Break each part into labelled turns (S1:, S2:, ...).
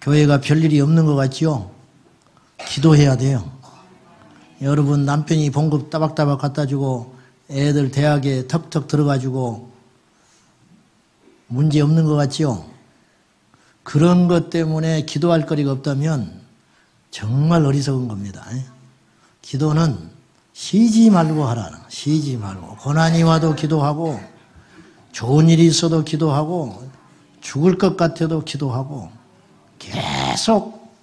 S1: 교회가 별일이 없는 것 같지요? 기도해야 돼요. 여러분 남편이 봉급 따박따박 갖다 주고 애들 대학에 턱턱 들어가지고 문제 없는 것 같지요? 그런 것 때문에 기도할 거리가 없다면 정말 어리석은 겁니다. 기도는 쉬지 말고 하라. 쉬지 말고. 고난이 와도 기도하고 좋은 일이 있어도 기도하고 죽을 것 같아도 기도하고 계속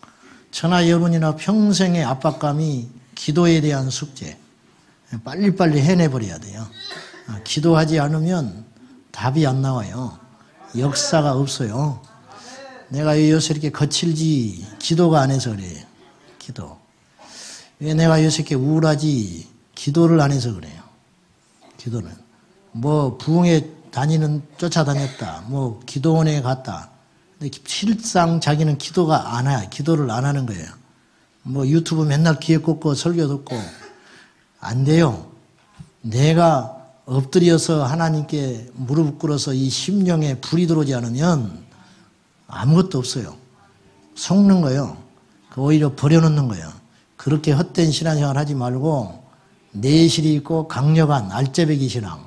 S1: 저나 여러분이나 평생의 압박감이 기도에 대한 숙제. 빨리빨리 해내버려야 돼요. 기도하지 않으면 답이 안 나와요. 역사가 없어요. 내가 요새 이렇게 거칠지 기도가 안 해서 그래요. 기도. 왜 내가 요새 이렇게 우울하지 기도를 안 해서 그래요. 기도는. 뭐 부흥회 쫓아다녔다. 뭐 기도원에 갔다. 근데 실상 자기는 기도가 안 해. 기도를 안 하는 거예요. 뭐 유튜브 맨날 귀에 꽂고 설교 듣고 안 돼요. 내가 엎드려서 하나님께 무릎 꿇어서 이 심령에 불이 들어오지 않으면 아무것도 없어요. 속는 거예요. 오히려 버려놓는 거예요. 그렇게 헛된 신앙생활 하지 말고 내실이 있고 강력한 알짜배기 신앙,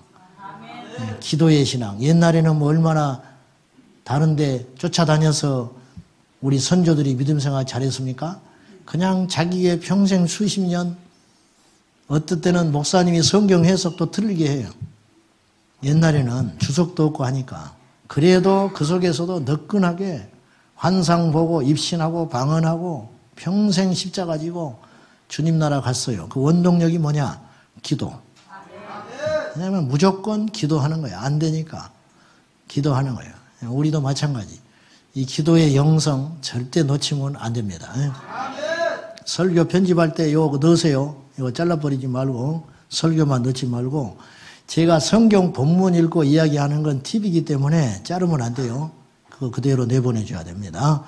S1: 기도의 신앙. 옛날에는 뭐 얼마나 다른데 쫓아다녀서 우리 선조들이 믿음생활 잘했습니까? 그냥 자기의 평생 수십 년, 어떨 때는 목사님이 성경 해석도 틀리게 해요. 옛날에는 주석도 없고 하니까. 그래도 그 속에서도 너끈하게 환상 보고 입신하고 방언하고 평생 십자가 지고 주님 나라 갔어요. 그 원동력이 뭐냐? 기도. 왜냐하면 무조건 기도하는 거예요. 안 되니까 기도하는 거예요. 우리도 마찬가지. 이 기도의 영성 절대 놓치면 안 됩니다. 설교 편집할 때 이거 넣으세요. 이거 잘라버리지 말고 설교만 넣지 말고 제가 성경 본문 읽고 이야기하는 건 팁이기 때문에 자르면 안 돼요. 그거 그대로 내보내줘야 됩니다.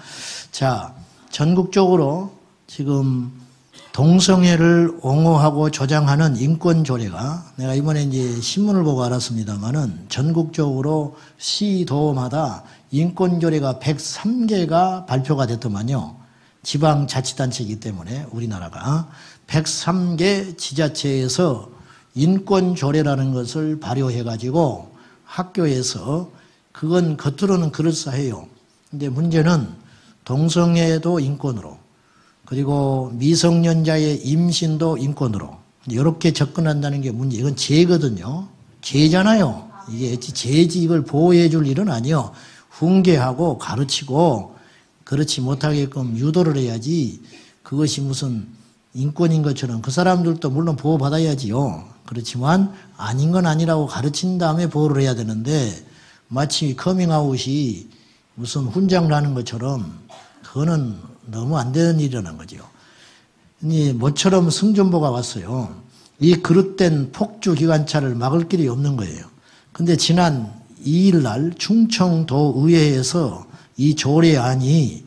S1: 자, 전국적으로 지금 동성애를 옹호하고 조장하는 인권조례가 내가 이번에 이제 신문을 보고 알았습니다만은 전국적으로 시도마다 인권조례가 103개가 발표가 됐더만요. 지방자치단체이기 때문에 우리나라가 103개 지자체에서 인권조례라는 것을 발효해가지고 학교에서 그건 겉으로는 그럴싸해요. 근데 문제는 동성애도 인권으로 그리고 미성년자의 임신도 인권으로 이렇게 접근한다는 게 문제. 이건 죄거든요. 죄잖아요. 이게 죄지 이걸 보호해 줄 일은 아니요. 훈계하고 가르치고 그렇지 못하게끔 유도를 해야지 그것이 무슨 인권인 것처럼 그 사람들도 물론 보호받아야지요. 그렇지만 아닌 건 아니라고 가르친 다음에 보호를 해야 되는데 마치 커밍아웃이 무슨 훈장 나는 것처럼 그거는 너무 안 되는 일이라는 거죠. 모처럼 승전보가 왔어요. 이 그릇된 폭주 기관차를 막을 길이 없는 거예요. 근데 지난 2일 날 충청도의회에서 이 조례안이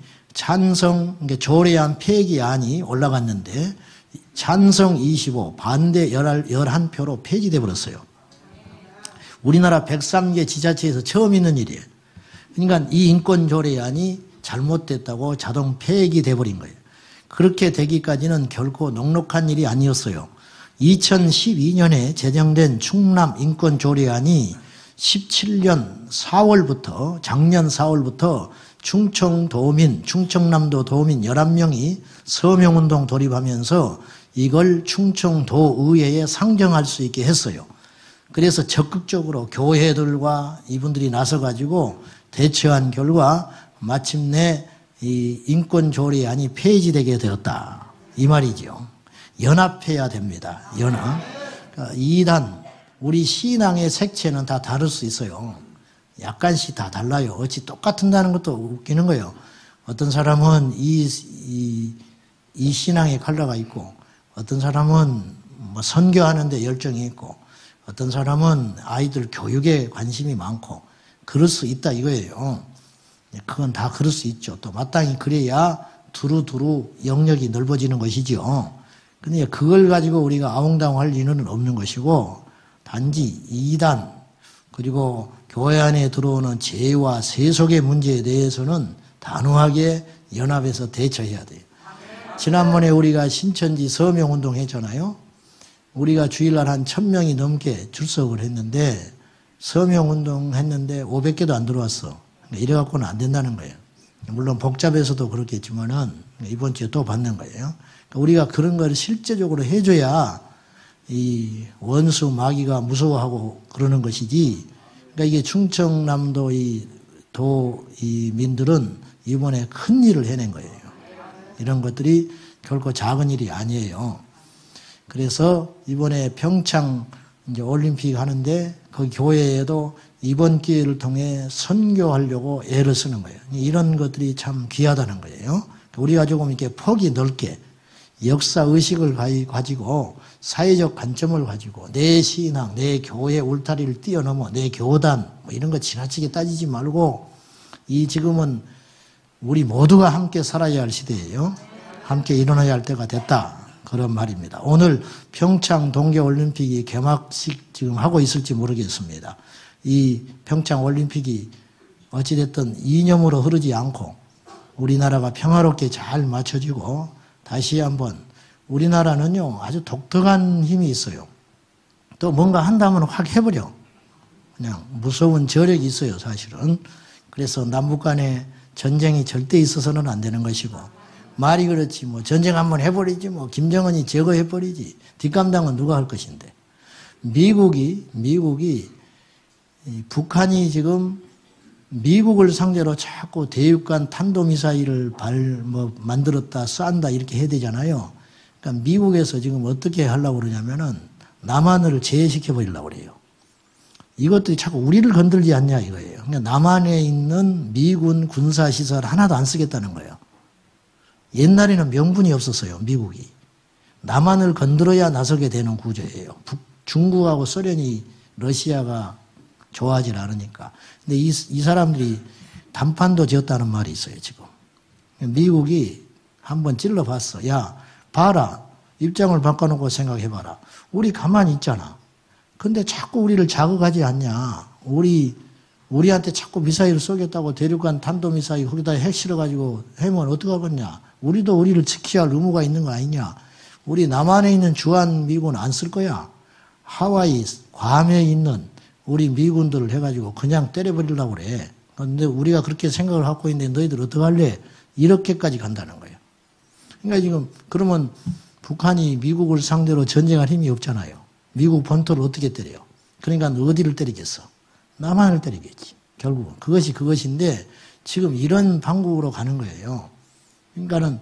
S1: 조례안 폐기안이 올라갔는데 찬성 25, 반대 11표로 폐지돼 버렸어요. 우리나라 103개 지자체에서 처음 있는 일이에요. 그러니까 이 인권조례안이 잘못됐다고 자동 폐기돼 버린 거예요. 그렇게 되기까지는 결코 녹록한 일이 아니었어요. 2012년에 제정된 충남 인권조례안이 17년 4월부터 작년 4월부터 충청남도 도민 11명이 서명운동 돌입하면서 이걸 충청도의회에 상정할 수 있게 했어요. 그래서 적극적으로 교회들과 이분들이 나서가지고 대처한 결과 마침내 이 인권조례안이 폐지되게 되었다. 이 말이죠. 연합해야 됩니다. 연합. 그러니까 이단, 우리 신앙의 색채는 다 다를 수 있어요. 약간씩 다 달라요. 어찌 똑같은다는 것도 웃기는 거예요. 어떤 사람은 이 신앙의 컬러가 있고, 어떤 사람은 뭐 선교하는데 열정이 있고, 어떤 사람은 아이들 교육에 관심이 많고, 그럴 수 있다 이거예요. 그건 다 그럴 수 있죠. 또 마땅히 그래야 두루두루 영역이 넓어지는 것이죠. 근데 그걸 가지고 우리가 아웅다웅할 이유는 없는 것이고, 단지 이단 그리고 교회 안에 들어오는 죄와 세속의 문제에 대해서는 단호하게 연합해서 대처해야 돼요. 지난번에 우리가 신천지 서명운동 했잖아요. 우리가 주일날 한 1000명이 넘게 출석을 했는데 서명운동 했는데 500개도 안 들어왔어. 이래갖고는 안 된다는 거예요. 물론 복잡해서도 그렇겠지만은 이번 주에 또 받는 거예요. 우리가 그런 걸 실제적으로 해줘야 이 원수 마귀가 무서워하고 그러는 것이지. 그러니까 이게 충청남도 이 민들은 이번에 큰 일을 해낸 거예요. 이런 것들이 결코 작은 일이 아니에요. 그래서 이번에 평창 이제 올림픽 하는데 그 교회에도 이번 기회를 통해 선교하려고 애를 쓰는 거예요. 이런 것들이 참 귀하다는 거예요. 우리가 조금 이렇게 폭이 넓게 역사 의식을 가지고 사회적 관점을 가지고 내 신앙, 내 교회 울타리를 뛰어넘어 내 교단 뭐 이런 거 지나치게 따지지 말고 이 지금은 우리 모두가 함께 살아야 할 시대예요. 함께 일어나야 할 때가 됐다. 그런 말입니다. 오늘 평창 동계올림픽이 개막식 지금 하고 있을지 모르겠습니다. 이 평창 올림픽이 어찌됐든 이념으로 흐르지 않고 우리나라가 평화롭게 잘 맞춰지고 다시 한번 우리나라는요 아주 독특한 힘이 있어요. 또 뭔가 한다면 확 해버려. 그냥 무서운 저력이 있어요 사실은. 그래서 남북 간에 전쟁이 절대 있어서는 안 되는 것이고 말이 그렇지 뭐 전쟁 한번 해버리지 뭐 김정은이 제거해버리지 뒷감당은 누가 할 것인데 미국이 북한이 지금 미국을 상대로 자꾸 대륙간 탄도미사일을 만들었다 싼다 이렇게 해야 되잖아요. 그러니까 미국에서 지금 어떻게 하려고 그러냐면은 남한을 제외시켜 버리려고 그래요. 이것들이 자꾸 우리를 건들지 않냐 이거예요. 그러니까 남한에 있는 미군 군사시설 하나도 안 쓰겠다는 거예요. 옛날에는 명분이 없었어요. 미국이. 남한을 건드려야 나서게 되는 구조예요. 중국하고 소련이 러시아가 좋아하지 않으니까. 근데 이 사람들이 단판도 지었다는 말이 있어요. 지금. 미국이 한번 찔러봤어. 야 봐라. 입장을 바꿔놓고 생각해봐라. 우리 가만히 있잖아. 근데 자꾸 우리를 자극하지 않냐. 우리한테 자꾸 미사일을 쏘겠다고 대륙간 탄도미사일 거기다 핵 실어가지고 하면 어떡하겠냐. 우리도 우리를 지켜야 할 의무가 있는 거 아니냐. 우리 남한에 있는 주한미군 안 쓸 거야. 하와이, 괌에 있는 우리 미군들을 해가지고 그냥 때려버리려고 그래. 그런데 우리가 그렇게 생각을 갖고 있는데 너희들 어떡할래? 이렇게까지 간다는 거예요. 그러니까 지금 그러면 북한이 미국을 상대로 전쟁할 힘이 없잖아요. 미국 본토를 어떻게 때려요? 그러니까 어디를 때리겠어? 남한을 때리겠지. 결국은 그것인데 지금 이런 방법으로 가는 거예요. 그러니까는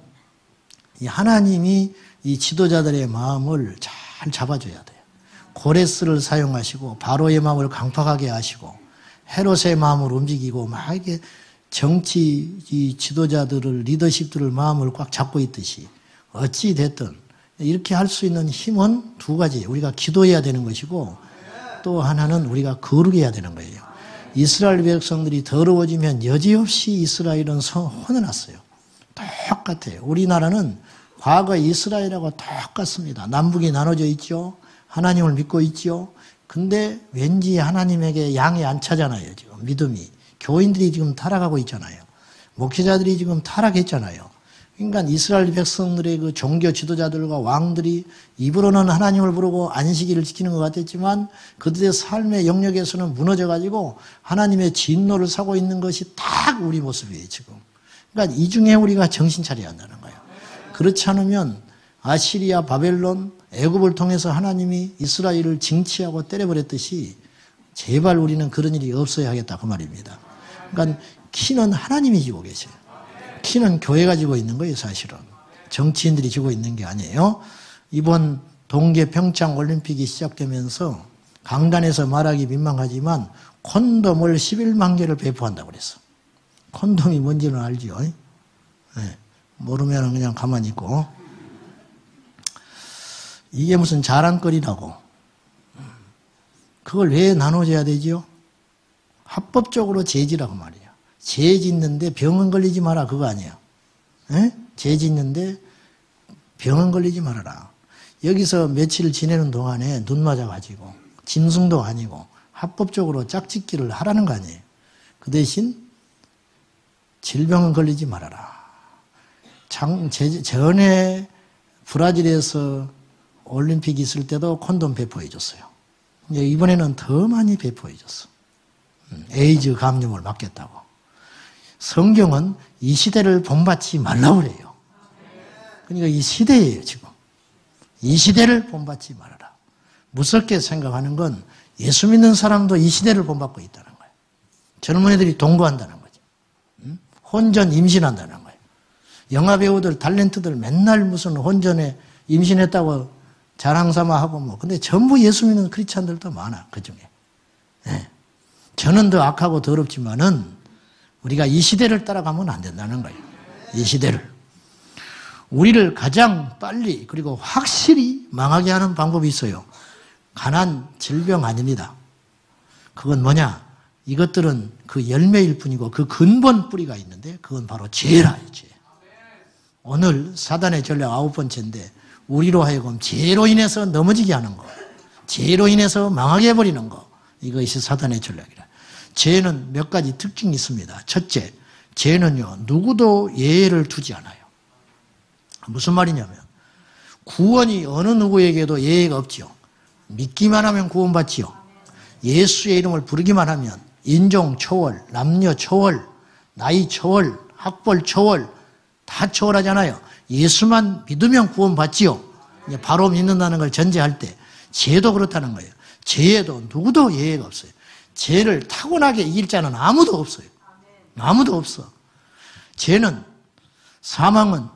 S1: 이 하나님이 이 지도자들의 마음을 잘 잡아줘야 돼요. 고레스를 사용하시고 바로의 마음을 강팍하게 하시고 헤롯의 마음을 움직이고 막 이게 정치 이 지도자들을 리더십들을 마음을 꽉 잡고 있듯이 어찌 됐든 이렇게 할 수 있는 힘은 두 가지. 우리가 기도해야 되는 것이고 또 하나는 우리가 거룩해야 되는 거예요. 이스라엘 백성들이 더러워지면 여지없이 이스라엘은 혼을 났어요. 똑같아요. 우리나라는 과거 이스라엘하고 똑같습니다. 남북이 나눠져 있죠. 하나님을 믿고 있죠. 근데 왠지 하나님에게 양이 안 차잖아요. 지금 믿음이. 교인들이 지금 타락하고 있잖아요. 목회자들이 지금 타락했잖아요. 그러니까 이스라엘 백성들의 그 종교 지도자들과 왕들이 입으로는 하나님을 부르고 안식일을 지키는 것 같았지만 그들의 삶의 영역에서는 무너져가지고 하나님의 진노를 사고 있는 것이 딱 우리 모습이에요, 지금. 그러니까 이 중에 우리가 정신 차려야 한다는 거예요. 그렇지 않으면 아시리아, 바벨론, 애굽을 통해서 하나님이 이스라엘을 징치하고 때려버렸듯이 제발 우리는 그런 일이 없어야 하겠다 그 말입니다. 그러니까 키는 하나님이 지고 계세요. 키는 교회가 지고 있는 거예요, 사실은. 정치인들이 지고 있는 게 아니에요. 이번 동계 평창 올림픽이 시작되면서 강단에서 말하기 민망하지만 콘돔을 11만 개를 배포한다고 그랬어. 콘돔이 뭔지는 알죠? 네. 모르면 그냥 가만히 있고. 이게 무슨 자랑거리라고. 그걸 왜 나눠줘야 되지요? 합법적으로 재지라고 말이에요. 죄 짓는데 병은 걸리지 마라 그거 아니에요. 에? 죄 짓는데 병은 걸리지 말아라. 여기서 며칠 지내는 동안에 눈 맞아가지고 짐승도 아니고 합법적으로 짝짓기를 하라는 거 아니에요. 그 대신 질병은 걸리지 말아라. 전에 브라질에서 올림픽 있을 때도 콘돔 배포해 줬어요. 이번에는 더 많이 배포해 줬어. 에이즈 감염을 막겠다고. 성경은 이 시대를 본받지 말라고 그래요. 그러니까 이 시대예요, 지금. 이 시대를 본받지 말아라. 무섭게 생각하는 건 예수 믿는 사람도 이 시대를 본받고 있다는 거예요. 젊은이들이 동거한다는 거죠. 혼전 임신한다는 거예요. 영화 배우들, 탤런트들 맨날 무슨 혼전에 임신했다고 자랑삼아 하고 뭐. 근데 전부 예수 믿는 크리스찬들도 많아, 그 중에. 네. 저는 더 악하고 더럽지만은 우리가 이 시대를 따라가면 안 된다는 거예요. 이 시대를. 우리를 가장 빨리 그리고 확실히 망하게 하는 방법이 있어요. 가난, 질병 아닙니다. 그건 뭐냐? 이것들은 그 열매일 뿐이고 그 근본 뿌리가 있는데 그건 바로 죄라, 죄. 오늘 사단의 전략 9번째인데 우리로 하여금 죄로 인해서 넘어지게 하는 거, 죄로 인해서 망하게 해버리는 거, 이것이 사단의 전략이라. 죄는 몇 가지 특징이 있습니다. 첫째, 죄는요, 누구도 예외를 두지 않아요. 무슨 말이냐면 구원이 어느 누구에게도 예외가 없지요. 믿기만 하면 구원받지요. 예수의 이름을 부르기만 하면 인종 초월, 남녀 초월, 나이 초월, 학벌 초월 다 초월하잖아요. 예수만 믿으면 구원받지요. 바로 믿는다는 걸 전제할 때 죄도 그렇다는 거예요. 죄에도 누구도 예외가 없어요. 죄를 타고나게 이길 자는 아무도 없어요. 아무도 없어. 죄는, 사망은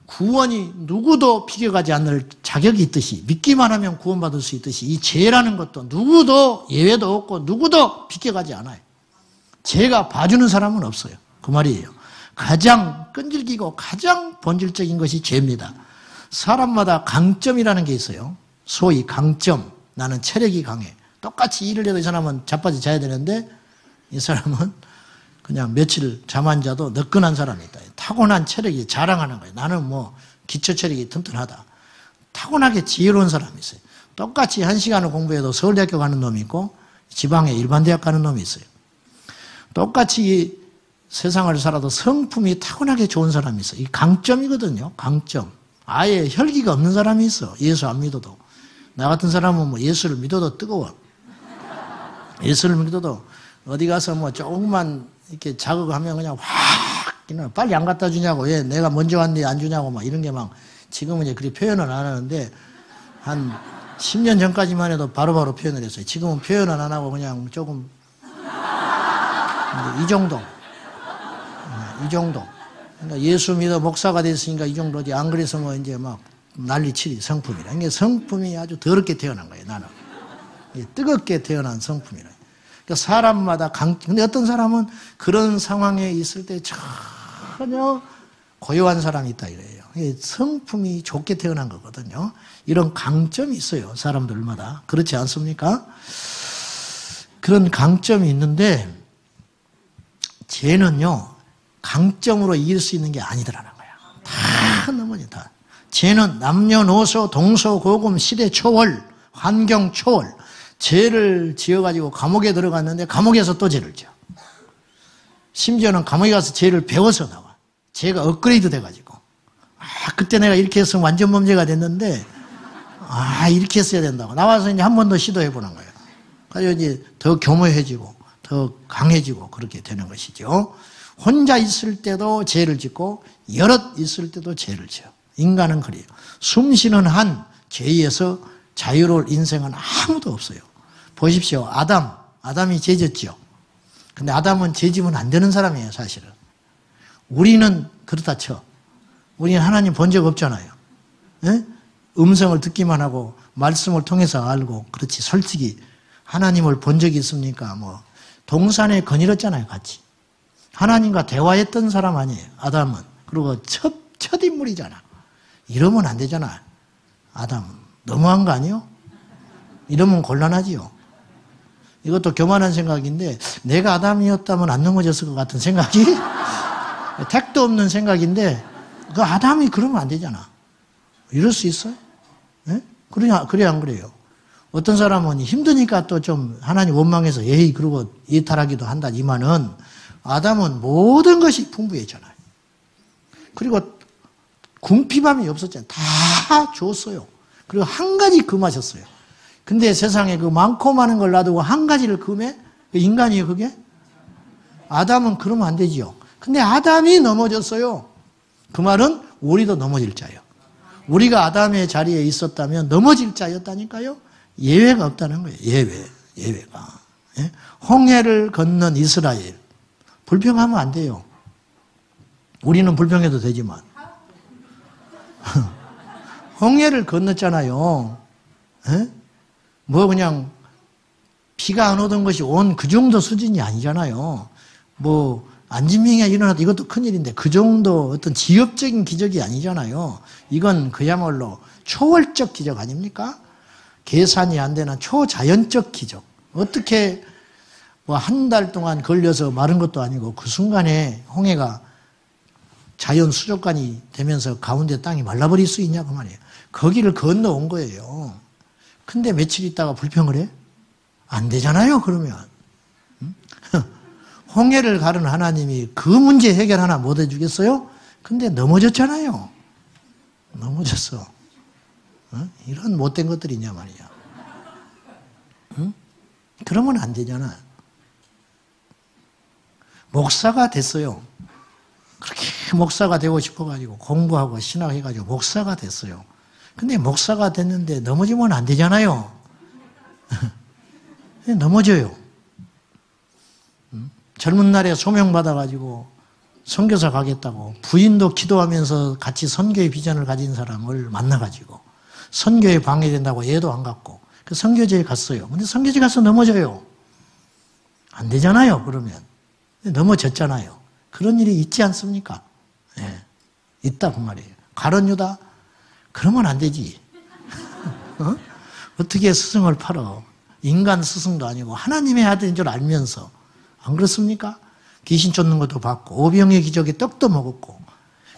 S1: 구원이 누구도 비껴가지 않을 자격이 있듯이, 믿기만 하면 구원받을 수 있듯이 이 죄라는 것도 누구도 예외도 없고 누구도 비껴가지 않아요. 죄가 봐주는 사람은 없어요. 그 말이에요. 가장 끈질기고 가장 본질적인 것이 죄입니다. 사람마다 강점이라는 게 있어요. 소위 강점. 나는 체력이 강해. 똑같이 일을 해도 이 사람은 자빠져 자야 되는데 이 사람은 그냥 며칠 잠 안 자도 너끈한 사람이 있다. 타고난 체력이 자랑하는 거예요. 나는 뭐 기초 체력이 튼튼하다. 타고나게 지혜로운 사람이 있어요. 똑같이 1시간을 공부해도 서울대학교 가는 놈이 있고 지방에 일반대학 가는 놈이 있어요. 똑같이 세상을 살아도 성품이 타고나게 좋은 사람이 있어요. 이 강점이거든요. 강점. 아예 혈기가 없는 사람이 있어. 예수 안 믿어도. 나 같은 사람은 뭐 예수를 믿어도 뜨거워. 예수를 믿어도 어디 가서 뭐 조금만 이렇게 자극하면 그냥 확 빨리 안 갖다 주냐고, 왜 내가 먼저 왔니 안 주냐고 막 이런 게 막, 지금은 이제 그리 표현을 안 하는데 한 10년 전까지만 해도 바로바로 표현을 했어요. 지금은 표현을 안 하고 그냥 조금 이 정도. 이 정도. 그러니까 예수 믿어 목사가 됐으니까 이 정도지. 안 그래서 뭐 이제 막 난리치리 성품이라. 이게 성품이 아주 더럽게 태어난 거예요, 나는. 뜨겁게 태어난 성품이라. 그러니까 사람마다 근데 어떤 사람은 그런 상황에 있을 때 전혀 고요한 사람이 있다 이래요. 성품이 좋게 태어난 거거든요. 이런 강점이 있어요, 사람들마다. 그렇지 않습니까? 그런 강점이 있는데 죄는요, 강점으로 이길 수 있는 게 아니더라는 거야. 다 넘어지 다. 죄는 남녀노소 동서고금 시대 초월, 환경 초월. 죄를 지어가지고 감옥에 들어갔는데 감옥에서 또 죄를 지어. 심지어는 감옥에 가서 죄를 배워서 나와. 죄가 업그레이드 돼가지고. 그때 내가 이렇게 했으면 완전 범죄가 됐는데, 이렇게 했어야 된다고. 나와서 이제 한 번 더 시도해보는 거예요. 그래서 이제 더 교묘해지고, 더 강해지고, 그렇게 되는 것이죠. 혼자 있을 때도 죄를 짓고, 여럿 있을 때도 죄를 지어. 인간은 그래요. 숨 쉬는 한 죄에서 자유로울 인생은 아무도 없어요. 보십시오. 아담이 죄 짓죠. 근데 아담은 죄 지면 안 되는 사람이에요, 사실은. 우리는 그렇다 쳐. 우리는 하나님 본 적 없잖아요. 에? 음성을 듣기만 하고 말씀을 통해서 알고. 그렇지. 솔직히 하나님을 본 적이 있습니까? 뭐 동산에 거닐었잖아요, 같이. 하나님과 대화했던 사람 아니에요, 아담은. 그리고 첫 인물이잖아. 이러면 안 되잖아. 아담 너무한 거 아니요? 이러면 곤란하지요. 이것도 교만한 생각인데 내가 아담이었다면 안 넘어졌을 것 같은 생각이 택도 없는 생각인데 그 아담이 그러면 안 되잖아. 이럴 수 있어요? 네? 그래 안 그래요? 어떤 사람은 힘드니까 또 좀 하나님 원망해서 에이 그러고 이탈하기도 한다지만은 아담은 모든 것이 풍부했잖아요. 그리고 궁핍함이 없었잖아요. 다 줬어요. 그리고 한 가지 금하셨어요. 근데 세상에 그 많고 많은 걸 놔두고 한 가지를 금해? 인간이에요, 그게? 아담은 그러면 안 되지요. 근데 아담이 넘어졌어요. 그 말은 우리도 넘어질 자예요. 우리가 아담의 자리에 있었다면 넘어질 자였다니까요. 예외가 없다는 거예요. 예외가. 예? 홍해를 건넌 이스라엘. 불평하면 안 돼요. 우리는 불평해도 되지만. 홍해를 건넜잖아요. 예? 뭐 그냥 비가 안 오던 것이 온 그 정도 수준이 아니잖아요. 뭐 안진병이 일어나도 이것도 큰일인데 그 정도 어떤 지엽적인 기적이 아니잖아요. 이건 그야말로 초월적 기적 아닙니까? 계산이 안 되는 초자연적 기적. 어떻게 뭐 한 달 동안 걸려서 마른 것도 아니고 그 순간에 홍해가 자연 수족관이 되면서 가운데 땅이 말라버릴 수 있냐 그 말이에요. 거기를 건너온 거예요. 근데 며칠 있다가 불평을 해? 안 되잖아요, 그러면. 홍해를 가른 하나님이 그 문제 해결 하나 못 해주겠어요? 근데 넘어졌잖아요. 넘어졌어. 이런 못된 것들이 있냐 말이야. 그러면 안 되잖아. 목사가 됐어요. 그렇게 목사가 되고 싶어가지고 공부하고 신학해가지고 목사가 됐어요. 근데 목사가 됐는데 넘어지면 안 되잖아요. 넘어져요. 젊은 날에 소명받아가지고 선교사 가겠다고 부인도 기도하면서 같이 선교의 비전을 가진 사람을 만나가지고 선교에 방해된다고 얘도 안 갔고 그 선교제에 갔어요. 근데 선교제 가서 넘어져요. 안 되잖아요, 그러면. 넘어졌잖아요. 그런 일이 있지 않습니까? 예. 있다, 그 말이에요. 가룟 유다? 그러면 안 되지. 어떻게 스승을 팔어? 인간 스승도 아니고 하나님의 아들인 줄 알면서. 안 그렇습니까? 귀신 쫓는 것도 받고 오병의 기적에 떡도 먹었고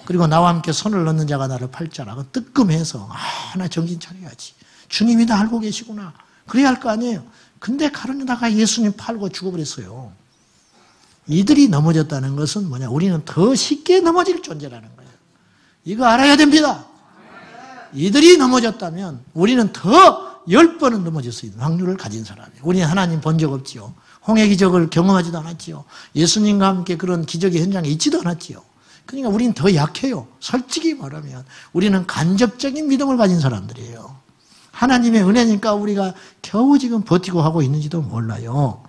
S1: 그리고 나와 함께 손을 넣는 자가 나를 팔자라. 뜨끔해서 나 정신 차려야지. 주님이 다 알고 계시구나. 그래야 할 거 아니에요. 근데 가룟 유다가 예수님 팔고 죽어버렸어요. 이들이 넘어졌다는 것은 뭐냐? 우리는 더 쉽게 넘어질 존재라는 거예요. 이거 알아야 됩니다. 이들이 넘어졌다면 우리는 더 10번은 넘어질 수 있는 확률을 가진 사람이에요. 우리는 하나님 본 적 없지요. 홍해 기적을 경험하지도 않았지요. 예수님과 함께 그런 기적의 현장에 있지도 않았지요. 그러니까 우리는 더 약해요. 솔직히 말하면 우리는 간접적인 믿음을 가진 사람들이에요. 하나님의 은혜니까 우리가 겨우 지금 버티고 하고 있는지도 몰라요.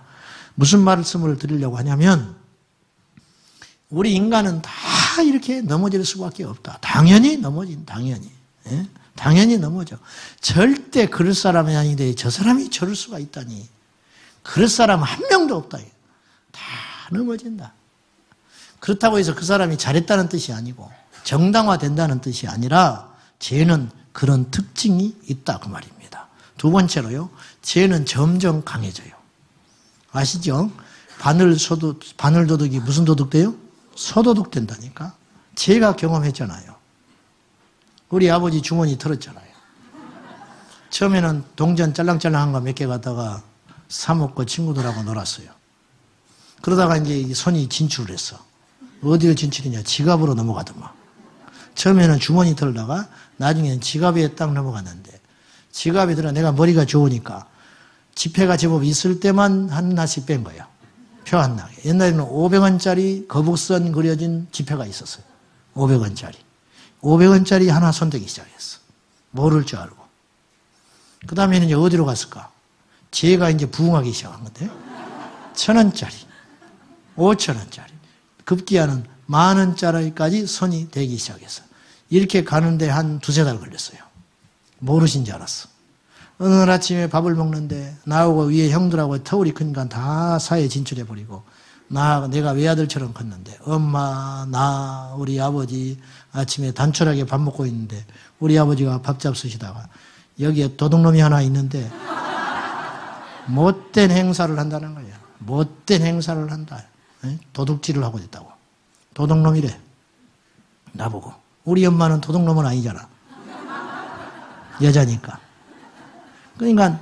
S1: 무슨 말씀을 드리려고 하냐면 우리 인간은 다 이렇게 넘어질 수밖에 없다. 당연히 넘어진, 당연히. 예? 당연히 넘어져. 절대 그럴 사람이 아닌데 저 사람이 저럴 수가 있다니. 그럴 사람 한 명도 없다. 다 넘어진다. 그렇다고 해서 그 사람이 잘했다는 뜻이 아니고 정당화된다는 뜻이 아니라 죄는 그런 특징이 있다 그 말입니다. 두 번째로요. 죄는 점점 강해져요. 아시죠? 바늘 도둑이 무슨 도둑 돼요? 소도둑 된다니까. 제가 경험했잖아요. 우리 아버지 주머니 털었잖아요. 처음에는 동전 짤랑짤랑한 거 몇 개 갖다가 사먹고 친구들하고 놀았어요. 그러다가 이제 손이 진출을 했어. 어디로 진출했냐? 지갑으로 넘어가더만. 처음에는 주머니 털다가 나중에는 지갑에 딱 넘어갔는데 지갑에 들어 내가 머리가 좋으니까 지폐가 제법 있을 때만 하나씩 뺀 거예요. 표 한 낭에. 옛날에는 500원짜리 거북선 그려진 지폐가 있었어요. 500원짜리. 500원짜리 하나 손대기 시작했어. 모를 줄 알고. 그 다음에는 이제 어디로 갔을까? 제가 이제 부흥하기 시작한 건데 1,000원짜리, 5,000원짜리. 급기야는 10,000원짜리까지 손이 되기 시작했어. 이렇게 가는데 한 2-3달 걸렸어요. 모르신 줄 알았어. 어느 날 아침에 밥을 먹는데 나하고 위에 형들하고 터울이 크니까 다 사이에 진출해버리고 내가 외아들처럼 컸는데 엄마, 나, 우리 아버지 아침에 단촐하게 밥 먹고 있는데 우리 아버지가 밥 잡수시다가 여기에 도둑놈이 하나 있는데 못된 행사를 한다는 거예요. 못된 행사를 한다. 도둑질을 하고 있다고. 도둑놈이래. 나보고. 우리 엄마는 도둑놈은 아니잖아. 여자니까. 그러니까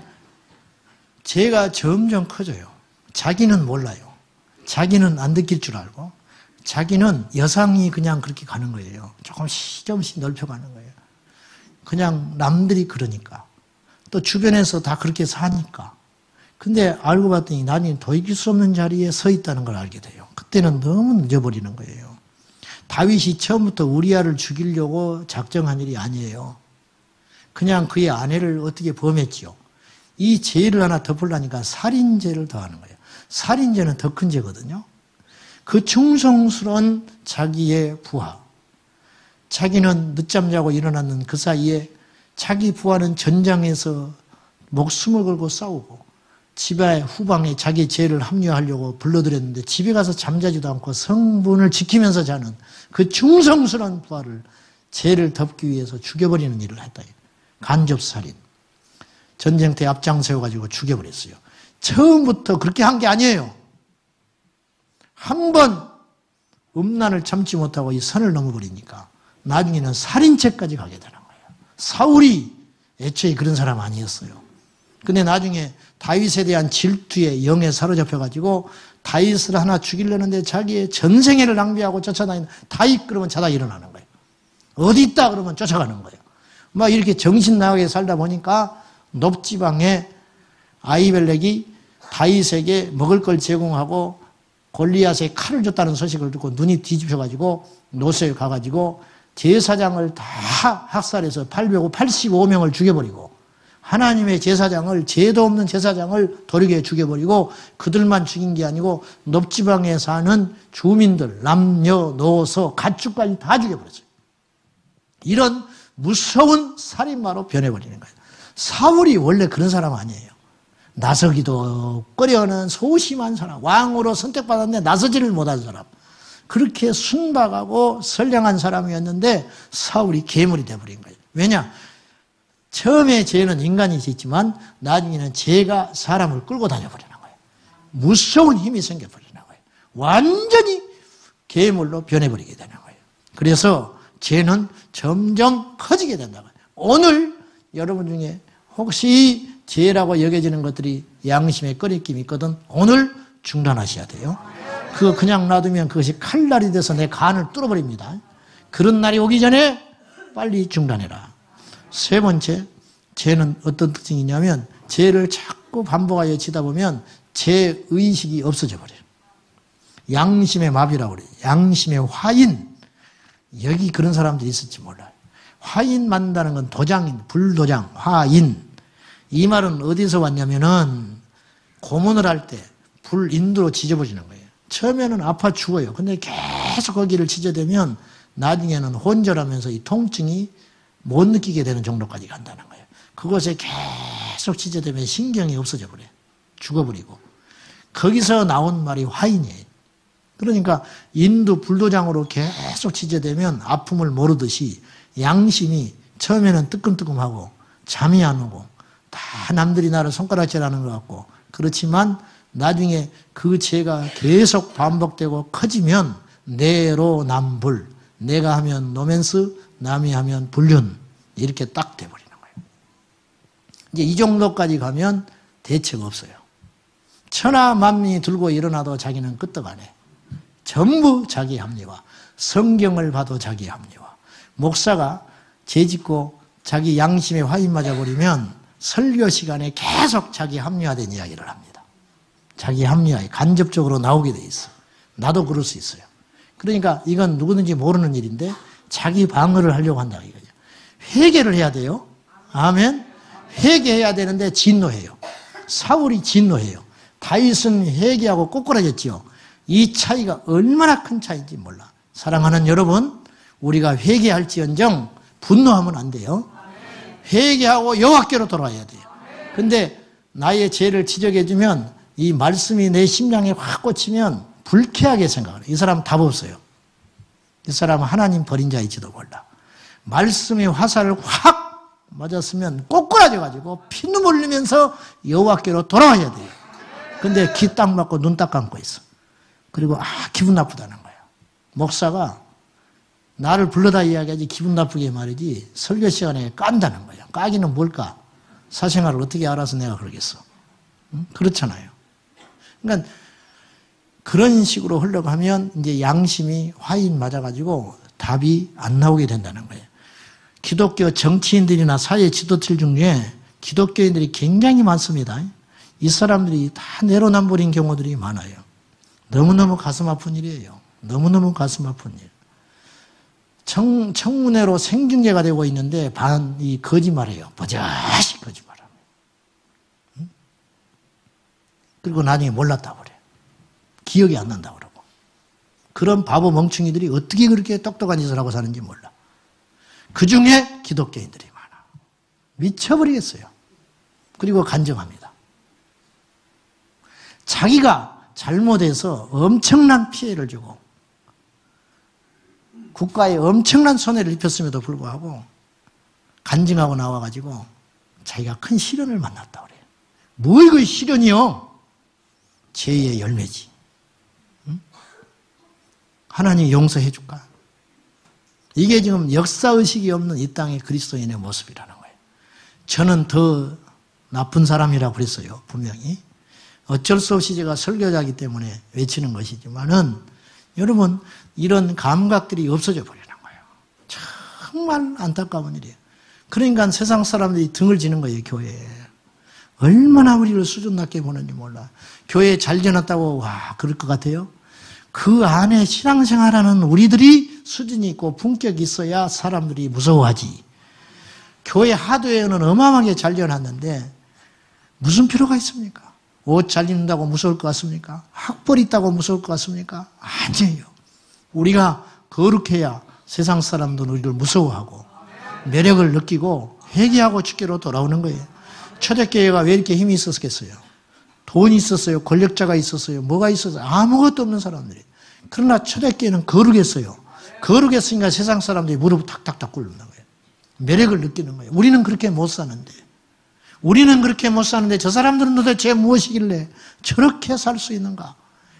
S1: 죄가 점점 커져요. 자기는 몰라요. 자기는 안 느낄 줄 알고 자기는 여상이 그냥 그렇게 가는 거예요. 조금씩 넓혀가는 거예요. 그냥 남들이 그러니까. 또 주변에서 다 그렇게 사니까. 근데 알고 봤더니 나중에 돌이킬 수 없는 자리에 서 있다는 걸 알게 돼요. 그때는 너무 늦어버리는 거예요. 다윗이 처음부터 우리아를 죽이려고 작정한 일이 아니에요. 그냥 그의 아내를 어떻게 범했지요. 이 죄를 하나 덮으려니까 살인죄를 더하는 거예요. 살인죄는 더 큰 죄거든요. 그 충성스러운 자기의 부하. 자기는 늦잠 자고 일어났는 그 사이에 자기 부하는 전장에서 목숨을 걸고 싸우고 집에 후방에 자기 죄를 합류하려고 불러들였는데 집에 가서 잠자지도 않고 성분을 지키면서 자는 그 충성스러운 부하를 죄를 덮기 위해서 죽여버리는 일을 했다. 간접살인. 전쟁터에 앞장세워가지고 죽여버렸어요. 처음부터 그렇게 한 게 아니에요. 한 번 음란을 참지 못하고 이 선을 넘어버리니까 나중에는 살인죄까지 가게 되는 거예요. 사울이 애초에 그런 사람 아니었어요. 근데 나중에 다윗에 대한 질투에 영에 사로잡혀가지고 다윗을 하나 죽이려는데 자기의 전생애를 낭비하고 쫓아다니는 다윗 그러면 자다 일어나는 거예요. 어디 있다 그러면 쫓아가는 거예요. 막 이렇게 정신 나가게 살다 보니까 높지방에 아히멜렉이 다윗에게 먹을 걸 제공하고 골리앗에 칼을 줬다는 소식을 듣고 눈이 뒤집혀가지고 노새에 가가지고 제사장을 다 학살해서 885명을 죽여버리고 하나님의 제사장을 죄도 없는 제사장을 도리게 죽여버리고 그들만 죽인 게 아니고 높지방에 사는 주민들 남녀노소 가축까지 다 죽여버렸어요. 이런 무서운 살인마로 변해버리는 거예요. 사울이 원래 그런 사람 아니에요. 나서기도 꺼려하는 소심한 사람, 왕으로 선택받았는데 나서지를 못한 사람, 그렇게 순박하고 선량한 사람이었는데 사울이 괴물이 되어버린 거예요. 왜냐? 처음에 죄는 인간이 짓지만 나중에는 죄가 사람을 끌고 다녀버리는 거예요. 무서운 힘이 생겨버리는 거예요. 완전히 괴물로 변해버리게 되는 거예요. 그래서 죄는 점점 커지게 된다고 해요. 오늘 여러분 중에 혹시 죄라고 여겨지는 것들이 양심의 꺼리낌이 있거든 오늘 중단하셔야 돼요. 그거 그냥 놔두면 그것이 칼날이 돼서 내 간을 뚫어버립니다. 그런 날이 오기 전에 빨리 중단해라. 세 번째, 죄는 어떤 특징이 있냐면 죄를 자꾸 반복하여 지다 보면 죄의식이 없어져 버려요. 양심의 마비라고 그래요. 양심의 화인. 여기 그런 사람들이 있을지 몰라요. 화인 만든다는 건 도장인, 불도장, 화인. 이 말은 어디서 왔냐면은 고문을 할 때 불인도로 찢어버리는 거예요. 처음에는 아파 죽어요. 근데 계속 거기를 찢어대면 나중에는 혼절하면서 이 통증이 못 느끼게 되는 정도까지 간다는 거예요. 그것에 계속 찢어대면 신경이 없어져 버려요. 죽어버리고. 거기서 나온 말이 화인이에요. 그러니까 인도 불도장으로 계속 찢어대면 아픔을 모르듯이 양심이 처음에는 뜨끔뜨끔하고 잠이 안 오고 다 남들이 나를 손가락질하는 것 같고 그렇지만 나중에 그 죄가 계속 반복되고 커지면 내로남불, 내가 하면 노맨스, 남이 하면 불륜 이렇게 딱 돼버리는 거예요. 이제 이 정도까지 가면 대책 없어요. 천하 만민이 들고 일어나도 자기는 끄떡 안 해. 전부 자기 합리화. 성경을 봐도 자기 합리화. 목사가 죄 짓고 자기 양심에 화인 맞아버리면 설교 시간에 계속 자기 합리화된 이야기를 합니다. 자기 합리화에 간접적으로 나오게 돼 있어. 나도 그럴 수 있어요. 그러니까 이건 누구든지 모르는 일인데 자기 방어를 하려고 한다 이거죠. 회개를 해야 돼요. 아멘. 회개해야 되는데 진노해요. 사울이 진노해요. 다윗은 회개하고 꼬꾸라졌지요. 이 차이가 얼마나 큰 차이인지 몰라. 사랑하는 여러분, 우리가 회개할지언정 분노하면 안 돼요. 회개하고 여호와께로 돌아와야 돼요. 근데 나의 죄를 지적해주면 이 말씀이 내 심장에 확 꽂히면 불쾌하게 생각을 해요. 이 사람은 답 없어요. 이 사람은 하나님 버린 자일지도 몰라. 말씀의 화살을 확 맞았으면 꼬꾸라져가지고 피눈물 흘리면서 여호와께로 돌아와야 돼요. 근데 귀 딱 막고 눈 딱 감고 있어. 그리고 기분 나쁘다는 거예요. 목사가 나를 불러다 이야기하지 기분 나쁘게 말이지 설교 시간에 깐다는 거예요. 까기는 뭘까? 사생활을 어떻게 알아서 내가 그러겠어. 응? 그렇잖아요. 그러니까 그런 식으로 흘러가면 이제 양심이 화인 맞아가지고 답이 안 나오게 된다는 거예요. 기독교 정치인들이나 사회 지도층 중에 기독교인들이 굉장히 많습니다. 이 사람들이 다 내로남불인 경우들이 많아요. 너무너무 가슴 아픈 일이에요. 너무너무 가슴 아픈 일. 청문회로 생중계가 되고 있는데 이 거짓말이에요. 버젓이 거짓말합니다. 그리고 나중에 몰랐다고 그래요. 기억이 안 난다고 그러고. 그런 바보 멍충이들이 어떻게 그렇게 똑똑한 짓을 하고 사는지 몰라. 그 중에 기독교인들이 많아. 미쳐버리겠어요. 그리고 간증합니다. 자기가 잘못해서 엄청난 피해를 주고 국가에 엄청난 손해를 입혔음에도 불구하고 간증하고 나와가지고 자기가 큰 시련을 만났다 그래요. 뭐 이거 시련이요? 죄의 열매지. 응? 하나님 용서해 줄까? 이게 지금 역사의식이 없는 이 땅의 그리스도인의 모습이라는 거예요. 저는 더 나쁜 사람이라고 그랬어요. 분명히. 어쩔 수 없이 제가 설교자이기 때문에 외치는 것이지만은 여러분 이런 감각들이 없어져 버리는 거예요. 정말 안타까운 일이에요. 그러니까 세상 사람들이 등을 지는 거예요. 교회에. 얼마나 우리를 수준 낮게 보는지 몰라. 교회 잘 지났다고 와 그럴 것 같아요? 그 안에 신앙생활하는 우리들이 수준이 있고 품격이 있어야 사람들이 무서워하지. 교회 하드웨어는 어마어마하게 잘 지어놨는데 무슨 필요가 있습니까? 옷 잘 입는다고 무서울 것 같습니까? 학벌 있다고 무서울 것 같습니까? 아니에요. 우리가 거룩해야 세상 사람들은 우리를 무서워하고 매력을 느끼고 회개하고 주께로 돌아오는 거예요. 초대교회가 왜 이렇게 힘이 있었겠어요? 돈이 있었어요? 권력자가 있었어요? 뭐가 있었어요? 아무것도 없는 사람들이. 그러나 초대교회는 거룩했어요. 거룩했으니까 세상 사람들이 무릎을 탁탁탁 꿇는 거예요. 매력을 느끼는 거예요. 우리는 그렇게 못 사는데. 우리는 그렇게 못 사는데 저 사람들은 도대체 무엇이길래 저렇게 살 수 있는가?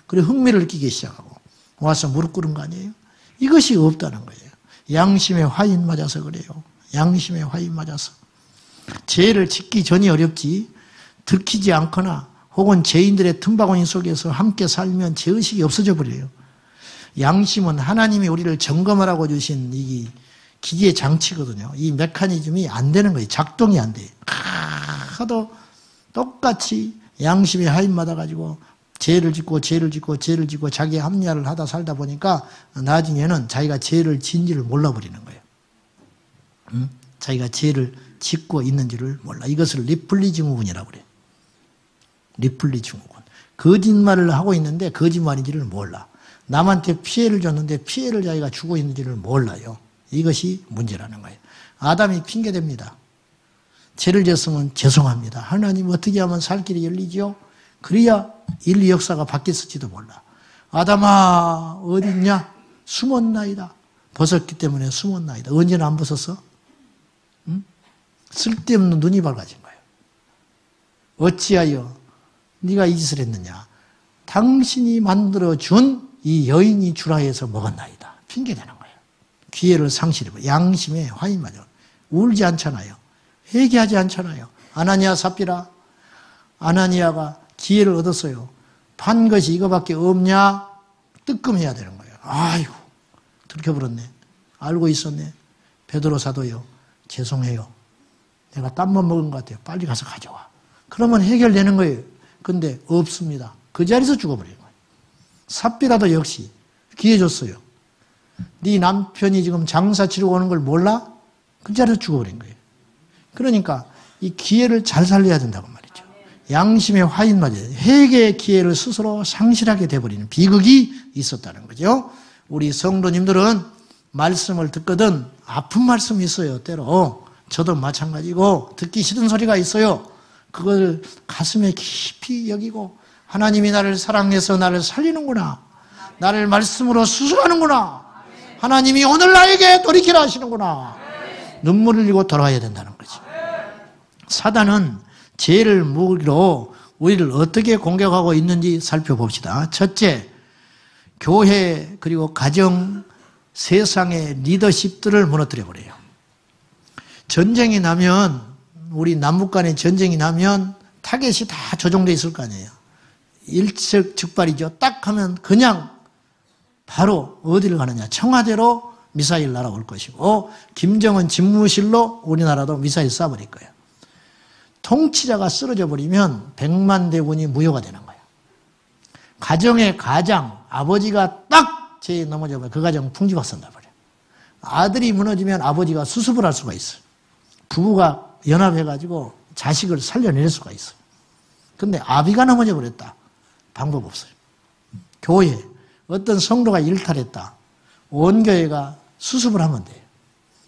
S1: 그리고 흥미를 느끼기 시작하고 와서 무릎 꿇은 거 아니에요? 이것이 없다는 거예요. 양심의 화인 맞아서 그래요. 양심의 화인 맞아서. 죄를 짓기 전이 어렵지 들키지 않거나 혹은 죄인들의 틈바구니 속에서 함께 살면 죄의식이 없어져 버려요. 양심은 하나님이 우리를 점검하라고 주신 이 기계 장치거든요. 이 메커니즘이 안 되는 거예요. 작동이 안 돼요. 하도 똑같이 양심의 하인 맞아가지고 죄를 짓고 자기 합리화를 하다 살다 보니까 나중에는 자기가 죄를 진지를 몰라버리는 거예요. 자기가 죄를 짓고 있는지를 몰라. 이것을 리플리 증후군이라고 그래요. 리플리 증후군. 거짓말을 하고 있는데 거짓말인지를 몰라. 남한테 피해를 줬는데 피해를 자기가 주고 있는지를 몰라요. 이것이 문제라는 거예요. 아담이 핑계댑니다. 죄를 졌으면 죄송합니다. 하나님 어떻게 하면 살 길이 열리죠? 그래야 인류 역사가 바뀌었을지도 몰라. 아담아 어디 있냐? 숨었나이다. 벗었기 때문에 숨었나이다. 언제나 안 벗었어? 응? 쓸데없는 눈이 밝아진 거예요. 어찌하여 네가 이 짓을 했느냐? 당신이 만들어준 이 여인이 주라 해서 먹었나이다. 핑계대는 거예요. 기회를 상실해버려. 양심에 화인 맞아. 울지 않잖아요. 회개하지 않잖아요. 아나니아 삽비라. 아나니아가 기회를 얻었어요. 판 것이 이거밖에 없냐? 뜨끔해야 되는 거예요. 아이고 들켜버렸네. 알고 있었네. 베드로 사도요. 죄송해요. 내가 딴만 먹은 것 같아요. 빨리 가서 가져와. 그러면 해결되는 거예요. 근데 없습니다. 그 자리에서 죽어버린 거예요. 삽비라도 역시 기회 줬어요. 네 남편이 지금 장사 치르고 오는 걸 몰라? 그 자리에서 죽어버린 거예요. 그러니까 이 기회를 잘 살려야 된다고 말이죠. 양심의 화인 맞아요. 회개의 기회를 스스로 상실하게 돼버리는 비극이 있었다는 거죠. 우리 성도님들은 말씀을 듣거든 아픈 말씀이 있어요. 때로 저도 마찬가지고 듣기 싫은 소리가 있어요. 그걸 가슴에 깊이 여기고 하나님이 나를 사랑해서 나를 살리는구나. 나를 말씀으로 수술하는구나. 하나님이 오늘 나에게 돌이키라 하시는구나. 눈물을 흘리고 돌아와야 된다는 거지. 사단은 죄를 무기로 우리를 어떻게 공격하고 있는지 살펴봅시다. 첫째, 교회 그리고 가정, 세상의 리더십들을 무너뜨려 버려요. 전쟁이 나면 우리 남북 간의 전쟁이 나면 타겟이 다 조정되어 있을 거 아니에요. 일촉즉발이죠. 딱 하면 그냥 바로 어디를 가느냐. 청와대로 미사일 날아올 것이고 김정은 집무실로 우리나라도 미사일 쏴버릴 거예요. 통치자가 쓰러져 버리면 100만 대군이 무효가 되는 거예요. 가정의 가장, 아버지가 딱 제에 넘어져 버려요. 그 가정 풍지박산 나버려요. 아들이 무너지면 아버지가 수습을 할 수가 있어요. 부부가 연합해가지고 자식을 살려낼 수가 있어요. 근데 아비가 넘어져 버렸다. 방법 없어요. 교회, 어떤 성도가 일탈했다. 온 교회가 수습을 하면 돼요.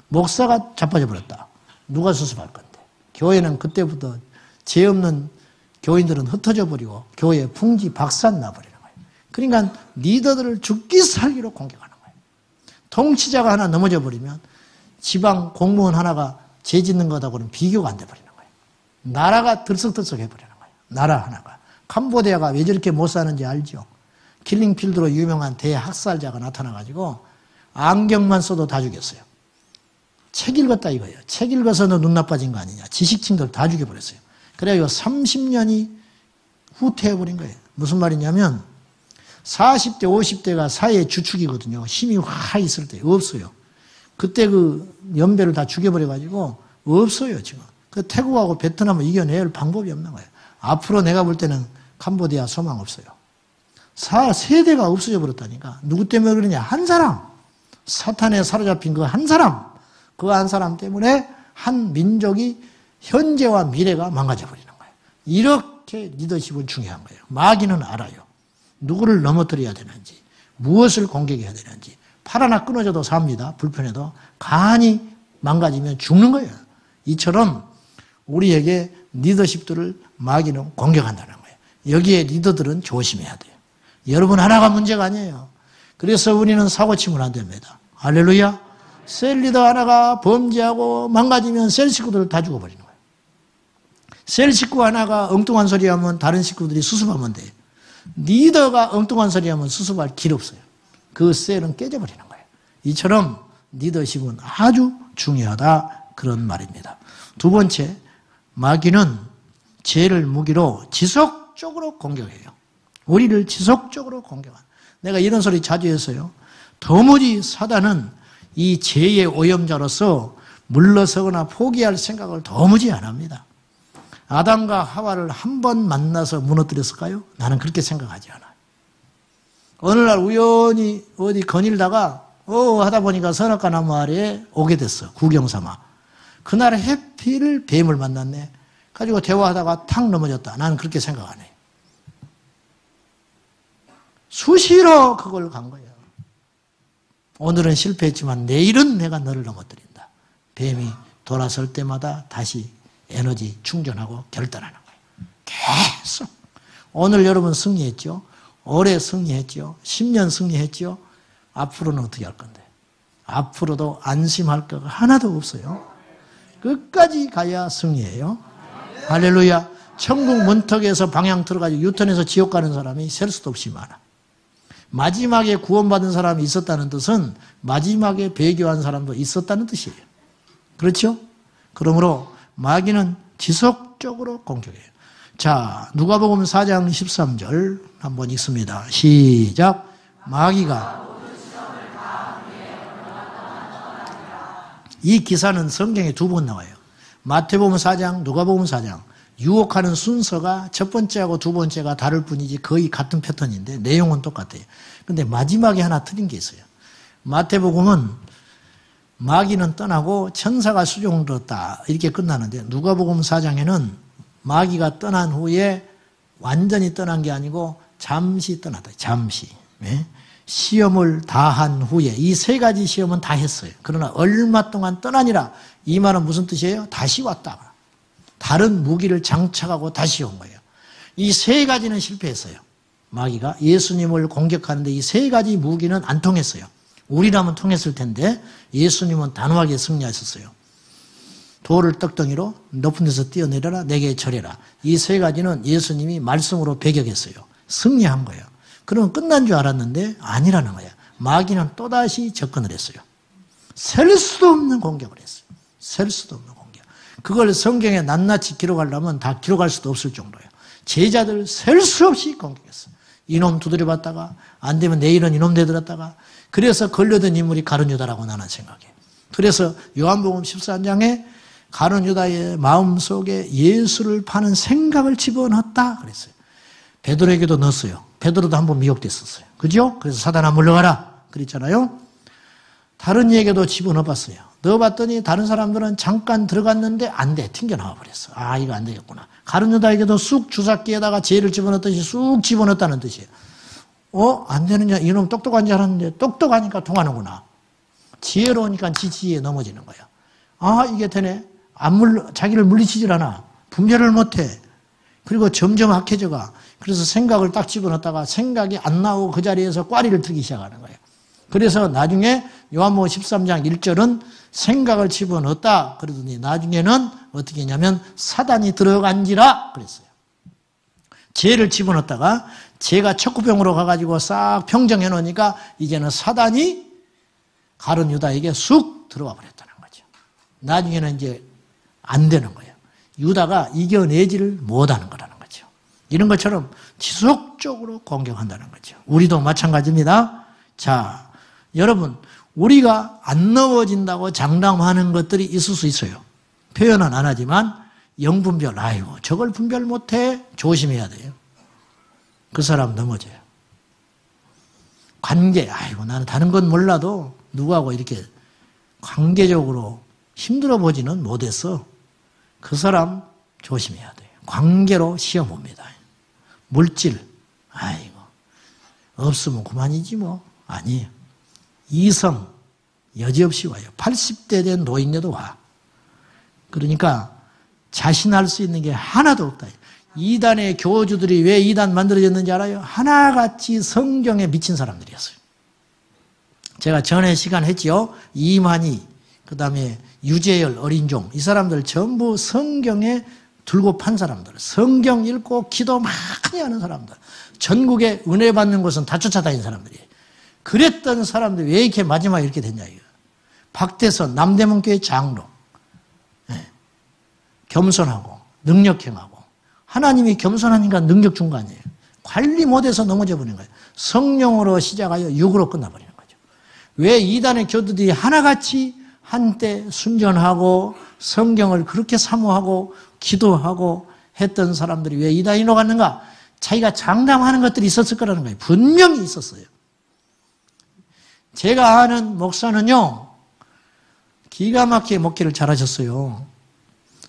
S1: 목사가 자빠져 버렸다. 누가 수습할 건데. 교회는 그때부터 죄 없는 교인들은 흩어져 버리고 교회 풍지박산 나버리는 거예요. 그러니까 리더들을 죽기 살기로 공격하는 거예요. 통치자가 하나 넘어져 버리면 지방 공무원 하나가 죄 짓는 것하고는 비교가 안 돼버리는 거예요. 나라가 들썩들썩 해버리는 거예요. 나라 하나가. 캄보디아가 왜 저렇게 못 사는지 알죠? 킬링필드로 유명한 대학살자가 나타나가지고 안경만 써도 다 죽였어요. 책 읽었다 이거예요. 책 읽어서 너 눈 나빠진 거 아니냐. 지식층들 다 죽여버렸어요. 그래가지고 30년이 후퇴해버린 거예요. 무슨 말이냐면 40대, 50대가 사회의 주축이거든요. 힘이 확 있을 때 없어요. 그때 그 연배를 다 죽여버려가지고 없어요 지금. 그 태국하고 베트남을 이겨낼 방법이 없는 거예요. 앞으로 내가 볼 때는 캄보디아 소망 없어요. 세대가 없어져 버렸다니까. 누구 때문에 그러냐. 한 사람. 사탄에 사로잡힌 그 한 사람. 그 한 사람 때문에 한 민족이 현재와 미래가 망가져 버리는 거예요. 이렇게 리더십은 중요한 거예요. 마귀는 알아요. 누구를 넘어뜨려야 되는지, 무엇을 공격해야 되는지. 팔 하나 끊어져도 삽니다. 불편해도. 간이 망가지면 죽는 거예요. 이처럼 우리에게 리더십들을 마귀는 공격한다는 거예요. 여기에 리더들은 조심해야 돼요. 여러분 하나가 문제가 아니에요. 그래서 우리는 사고치면 안 됩니다. 할렐루야. 셀 리더 하나가 범죄하고 망가지면 셀 식구들 다 죽어버리는 거예요. 셀 식구 하나가 엉뚱한 소리 하면 다른 식구들이 수습하면 돼요. 리더가 엉뚱한 소리 하면 수습할 길 없어요. 그 셀은 깨져버리는 거예요. 이처럼 리더십은 아주 중요하다 그런 말입니다. 두 번째, 마귀는 죄를 무기로 지속적으로 공격해요. 우리를 지속적으로 공격한. 내가 이런 소리 자주 했어요. 도무지 사단은 이 죄의 오염자로서 물러서거나 포기할 생각을 도무지 안 합니다. 아담과 하와를 한 번 만나서 무너뜨렸을까요? 나는 그렇게 생각하지 않아요. 어느 날 우연히 어디 거닐다가 하다 보니까 선악과 나무 아래에 오게 됐어. 구경 삼아. 그날 해필 뱀을 만났네. 가지고 대화하다가 탁 넘어졌다. 나는 그렇게 생각 안 해요. 수시로 그걸 간 거예요. 오늘은 실패했지만 내일은 내가 너를 넘어뜨린다. 뱀이 돌아설 때마다 다시 에너지 충전하고 결단하는 거예요. 계속. 오늘 여러분 승리했죠? 올해 승리했죠? 10년 승리했죠? 앞으로는 어떻게 할 건데? 앞으로도 안심할 거가 하나도 없어요. 끝까지 가야 승리해요. 할렐루야. 천국 문턱에서 방향 틀어가지고 유턴해서 지옥 가는 사람이 셀 수도 없이 많아. 마지막에 구원받은 사람이 있었다는 뜻은 마지막에 배교한 사람도 있었다는 뜻이에요. 그렇죠? 그러므로 마귀는 지속적으로 공격해요. 자, 누가복음 4장 13절 한번 읽습니다. 시작. 마귀가 이 기사는 성경에 두 번 나와요. 마태복음 4장, 누가복음 4장. 유혹하는 순서가 첫 번째하고 두 번째가 다를 뿐이지 거의 같은 패턴인데 내용은 똑같아요. 근데 마지막에 하나 틀린 게 있어요. 마태복음은 마귀는 떠나고 천사가 수종들었다 이렇게 끝나는데 누가복음 4장에는 마귀가 떠난 후에 완전히 떠난 게 아니고 잠시 떠났다. 잠시. 네? 시험을 다 한 후에 이 세 가지 시험은 다 했어요. 그러나 얼마 동안 떠나니라. 이 말은 무슨 뜻이에요? 다시 왔다. 다른 무기를 장착하고 다시 온 거예요. 이 세 가지는 실패했어요. 마귀가 예수님을 공격하는데 이 세 가지 무기는 안 통했어요. 우리라면 통했을 텐데 예수님은 단호하게 승리하셨어요. 돌을 떡덩이로 높은 데서 뛰어내려라 내게 절해라. 이 세 가지는 예수님이 말씀으로 배격했어요. 승리한 거예요. 그러면 끝난 줄 알았는데 아니라는 거예요. 마귀는 또다시 접근을 했어요. 셀 수도 없는 공격을 했어요. 셀 수도 없는 공격. 그걸 성경에 낱낱이 기록하려면 다 기록할 수도 없을 정도예요. 제자들 셀 수 없이 공격했어. 이놈 두드려봤다가 안 되면 내일은 이놈 되들었다가 그래서 걸려든 인물이 가룟 유다라고 나는 생각해. 그래서 요한복음 14장에 가룟 유다의 마음속에 예수를 파는 생각을 집어넣었다 그랬어요. 베드로에게도 넣었어요. 베드로도 한번 미혹됐었어요. 그죠? 그래서 사단아 물러가라 그랬잖아요. 다른 이에게도 집어넣어봤어요. 넣어봤더니 다른 사람들은 잠깐 들어갔는데 안 돼. 튕겨나와 버렸어. 아, 이거 안 되겠구나. 가룟 유다에게도 쑥 주사기에다가 죄를 집어넣듯이 쑥 집어넣었다는 뜻이에요. 안 되느냐? 이놈 똑똑한 줄 알았는데 똑똑하니까 통하는구나. 지혜로우니까 지혜에 넘어지는 거야. 아, 이게 되네. 자기를 물리치질 않아. 분별을 못해. 그리고 점점 악해져가. 그래서 생각을 딱 집어넣었다가 생각이 안 나오고 그 자리에서 꽈리를 틀기 시작하는 거예요. 그래서 나중에 요한복음 13장 1절은 생각을 집어넣었다 그러더니 나중에는 어떻게 했냐면 사단이 들어간지라 그랬어요. 죄를 집어넣었다가 죄가 척구병으로 가가지고 싹 평정해 놓으니까 이제는 사단이 가룟 유다에게 쑥 들어와 버렸다는 거죠. 나중에는 이제 안 되는 거예요. 유다가 이겨내지를 못하는 거라는 거죠. 이런 것처럼 지속적으로 공격한다는 거죠. 우리도 마찬가지입니다. 자, 여러분, 우리가 안 넘어진다고 장담하는 것들이 있을 수 있어요. 표현은 안 하지만 영분별, 아이고 저걸 분별 못해 조심해야 돼요. 그 사람 넘어져요. 관계, 아이고 나는 다른 건 몰라도 누구하고 이렇게 관계적으로 힘들어 보지는 못했어. 그 사람 조심해야 돼요. 관계로 시험 봅니다. 물질, 아이고 없으면 그만이지 뭐. 아니에요. 이성 여지없이 와요. 80대 된 노인네도 와. 그러니까 자신할 수 있는 게 하나도 없다. 이단의 교주들이 왜 이단 만들어졌는지 알아요? 하나같이 성경에 미친 사람들이었어요. 제가 전에 시간 했지요. 이만희, 그 다음에 유재열, 어린종 이 사람들 전부 성경에 들고 판 사람들. 성경 읽고 기도 많이 하는 사람들. 전국에 은혜 받는 곳은 다 쫓아다니는 사람들이에요. 그랬던 사람들이 왜 이렇게 마지막에 이렇게 됐냐 이거. 박대선 남대문교회 장로. 네. 겸손하고 능력행하고 하나님이 겸손하니까 능력 준 거 아니에요. 관리 못해서 넘어져 버린 거예요. 성령으로 시작하여 육으로 끝나버리는 거죠. 왜 이단의 교도들이 하나같이 한때 순전하고 성경을 그렇게 사모하고 기도하고 했던 사람들이 왜 이단으로 갔는가? 자기가 장담하는 것들이 있었을 거라는 거예요. 분명히 있었어요. 제가 아는 목사는요, 기가 막히게 목회를 잘하셨어요.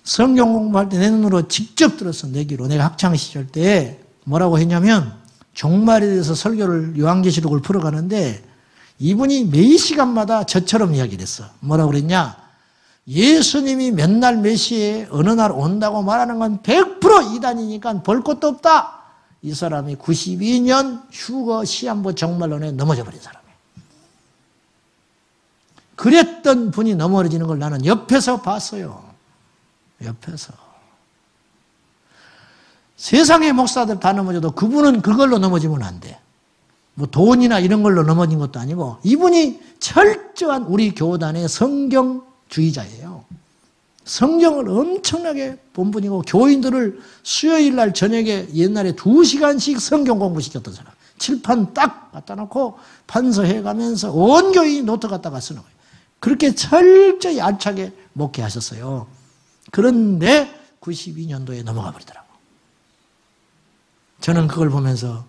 S1: 성경 공부할 때 내 눈으로 직접 들었어, 내 귀로. 내가 학창시절 때 뭐라고 했냐면, 종말에 대해서 설교를, 요한계시록을 풀어가는데, 이분이 매 시간마다 저처럼 이야기를 했어. 뭐라고 그랬냐? 예수님이 맨날 몇 시에 어느 날 온다고 말하는 건 100% 이단이니까 볼 것도 없다. 이 사람이 92년 휴거 시한부 정말론에 넘어져 버린 사람이에요. 그랬던 분이 넘어지는 걸 나는 옆에서 봤어요. 옆에서. 세상의 목사들 다 넘어져도 그분은 그걸로 넘어지면 안 돼. 뭐 돈이나 이런 걸로 넘어진 것도 아니고 이분이 철저한 우리 교단의 성경주의자예요. 성경을 엄청나게 본 분이고 교인들을 수요일 날 저녁에 옛날에 2시간씩 성경 공부시켰던 사람. 칠판 딱 갖다 놓고 판서해가면서 온 교인이 노트 갖다가 쓰는 거예요. 그렇게 철저히 알차게 목회하셨어요. 그런데 92년도에 넘어가 버리더라고. 저는 그걸 보면서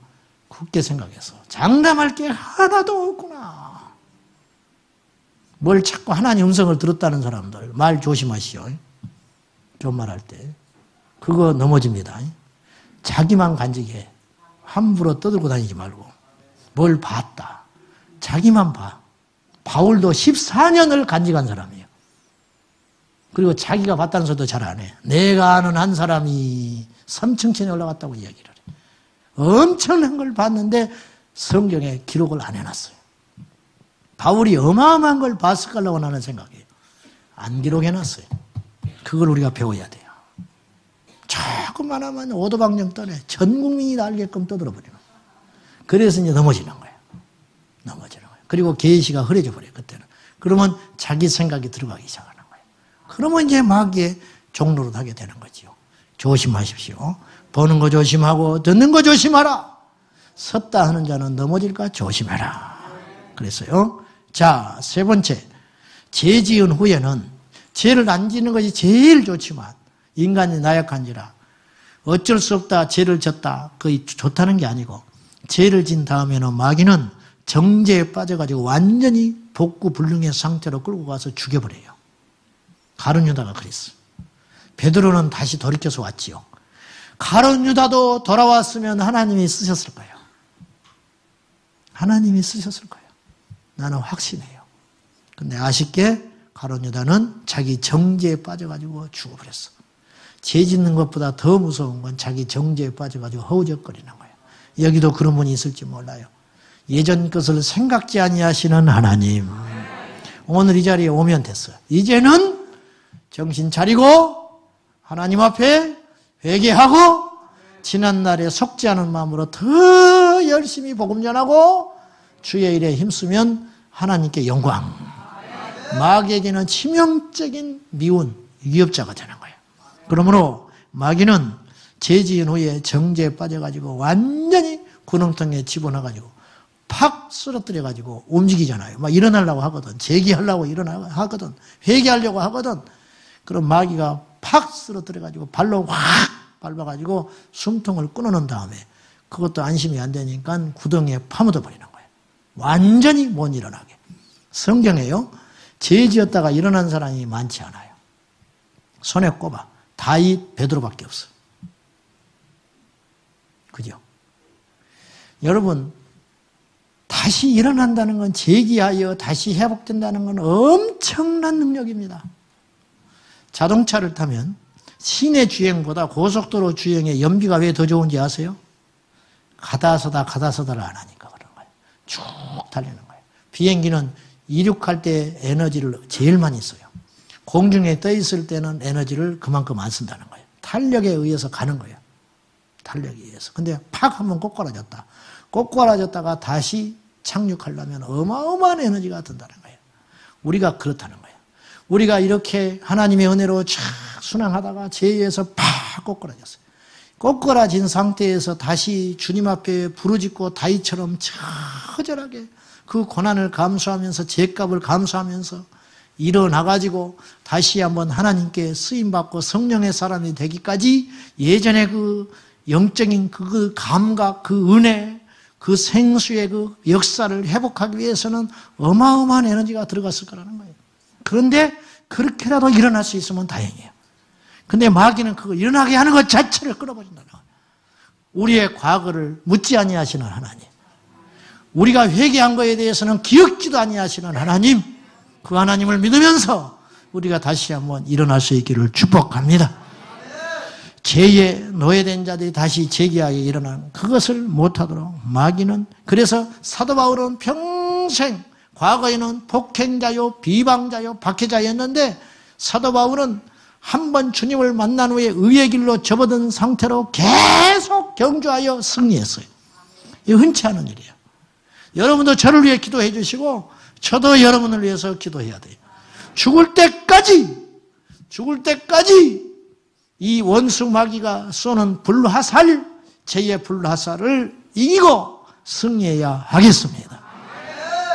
S1: 굳게 생각해서 장담할 게 하나도 없구나. 뭘 자꾸 하나님 음성을 들었다는 사람들 말 조심하시오. 존말할 때 그거 넘어집니다. 자기만 간직해. 함부로 떠들고 다니지 말고. 뭘 봤다. 자기만 봐. 바울도 14년을 간직한 사람이에요. 그리고 자기가 봤다는 소리도 잘 안 해. 내가 아는 한 사람이 3층천에 올라갔다고 이야기를 해. 엄청난 걸 봤는데 성경에 기록을 안 해놨어요. 바울이 어마어마한 걸 봤을 거라고 나는 생각해요. 안 기록해놨어요. 그걸 우리가 배워야 돼요. 조금만 하면 오도방정 떠네. 전 국민이 다 알게끔 떠들어버리는 거예요. 그래서 이제 넘어지는 거예요. 넘어지는 거예요. 그리고 계시가 흐려져 버려요. 그때는. 그러면 자기 생각이 들어가기 시작하는 거예요. 그러면 이제 마귀의 종로로 하게 되는 거죠. 조심하십시오. 보는 거 조심하고 듣는 거 조심하라. 섰다 하는 자는 넘어질까 조심해라. 그랬어요. 자, 세 번째. 죄 지은 후에는 죄를 안 지는 것이 제일 좋지만 인간이 나약한지라 어쩔 수 없다 죄를 졌다 그게 좋다는 게 아니고 죄를 진 다음에는 마귀는 정죄에 빠져가지고 완전히 복구불능의 상태로 끌고 가서 죽여버려요. 가룟 유다가 그랬어. 베드로는 다시 돌이켜서 왔지요. 가룟 유다도 돌아왔으면 하나님이 쓰셨을 거예요. 하나님이 쓰셨을 거예요. 나는 확신해요. 근데 아쉽게 가룟 유다는 자기 정죄에 빠져가지고 죽어버렸어. 죄 짓는 것보다 더 무서운 건 자기 정죄에 빠져가지고 허우적거리는 거예요. 여기도 그런 분이 있을지 몰라요. 예전 것을 생각지 아니하시는 하나님. 오늘 이 자리에 오면 됐어요. 이제는 정신 차리고 하나님 앞에 회개하고 지난날에 속지 않은 마음으로 더 열심히 복음 전하고 주의 일에 힘쓰면 하나님께 영광. 마귀에게는 치명적인 미운 위협자가 되는 거예요. 그러므로 마귀는 죄 지은 후에 정죄에 빠져가지고 완전히 구렁텅이에 집어넣어가지고 팍 쓰러뜨려가지고 움직이잖아요. 막 일어나려고 하거든. 재기하려고 일어나고 하거든. 회개하려고 하거든. 그럼 마귀가 팍 쓰러뜨려가지고 발로 확 밟아가지고 숨통을 끊어놓은 다음에 그것도 안심이 안 되니까 구덩이에 파묻어 버리는 거예요. 완전히 못 일어나게. 성경에요. 죄 지었다가 일어난 사람이 많지 않아요. 손에 꼽아. 다윗, 베드로밖에 없어요. 그죠? 여러분, 다시 일어난다는 건 재기하여 다시 회복된다는 건 엄청난 능력입니다. 자동차를 타면 시내 주행보다 고속도로 주행의 연비가 왜 더 좋은지 아세요? 가다서다를 안 하니까 그런 거예요. 쭉 달리는 거예요. 비행기는 이륙할 때 에너지를 제일 많이 써요. 공중에 떠 있을 때는 에너지를 그만큼 안 쓴다는 거예요. 탄력에 의해서 가는 거예요. 탄력에 의해서. 근데 팍 한번 꼬꾸라졌다. 꼬꾸라졌다가 다시 착륙하려면 어마어마한 에너지가 든다는 거예요. 우리가 그렇다는 거예요. 우리가 이렇게 하나님의 은혜로 쫙 순항하다가 죄에서 팍 꼬꾸라졌어요. 꼬꾸라진 상태에서 다시 주님 앞에 부르짖고 다윗처럼 처절하게 그 고난을 감수하면서 죄값을 감수하면서 일어나가지고 다시 한번 하나님께 쓰임받고 성령의 사람이 되기까지 예전의 그 영적인 그 감각, 그 은혜, 그 생수의 그 역사를 회복하기 위해서는 어마어마한 에너지가 들어갔을 거라는 거예요. 그런데 그렇게라도 일어날 수 있으면 다행이에요. 근데 마귀는 그거 일어나게 하는 것 자체를 끊어버린다는 거예요. 우리의 과거를 묻지 아니하시는 하나님, 우리가 회개한 것에 대해서는 기억지도 아니하시는 하나님, 그 하나님을 믿으면서 우리가 다시 한번 일어날 수 있기를 축복합니다. 죄에 노예된 자들이 다시 재기하게 일어나는 그것을 못하도록 마귀는, 그래서 사도 바울은 평생 과거에는 폭행자요 비방자요 박해자였는데 사도 바울은 한번 주님을 만난 후에 의의 길로 접어든 상태로 계속 경주하여 승리했어요. 이거 흔치 않은 일이에요. 여러분도 저를 위해 기도해 주시고 저도 여러분을 위해서 기도해야 돼요. 죽을 때까지 이 원수 마귀가 쏘는 불화살, 죄의 불화살을 이기고 승리해야 하겠습니다.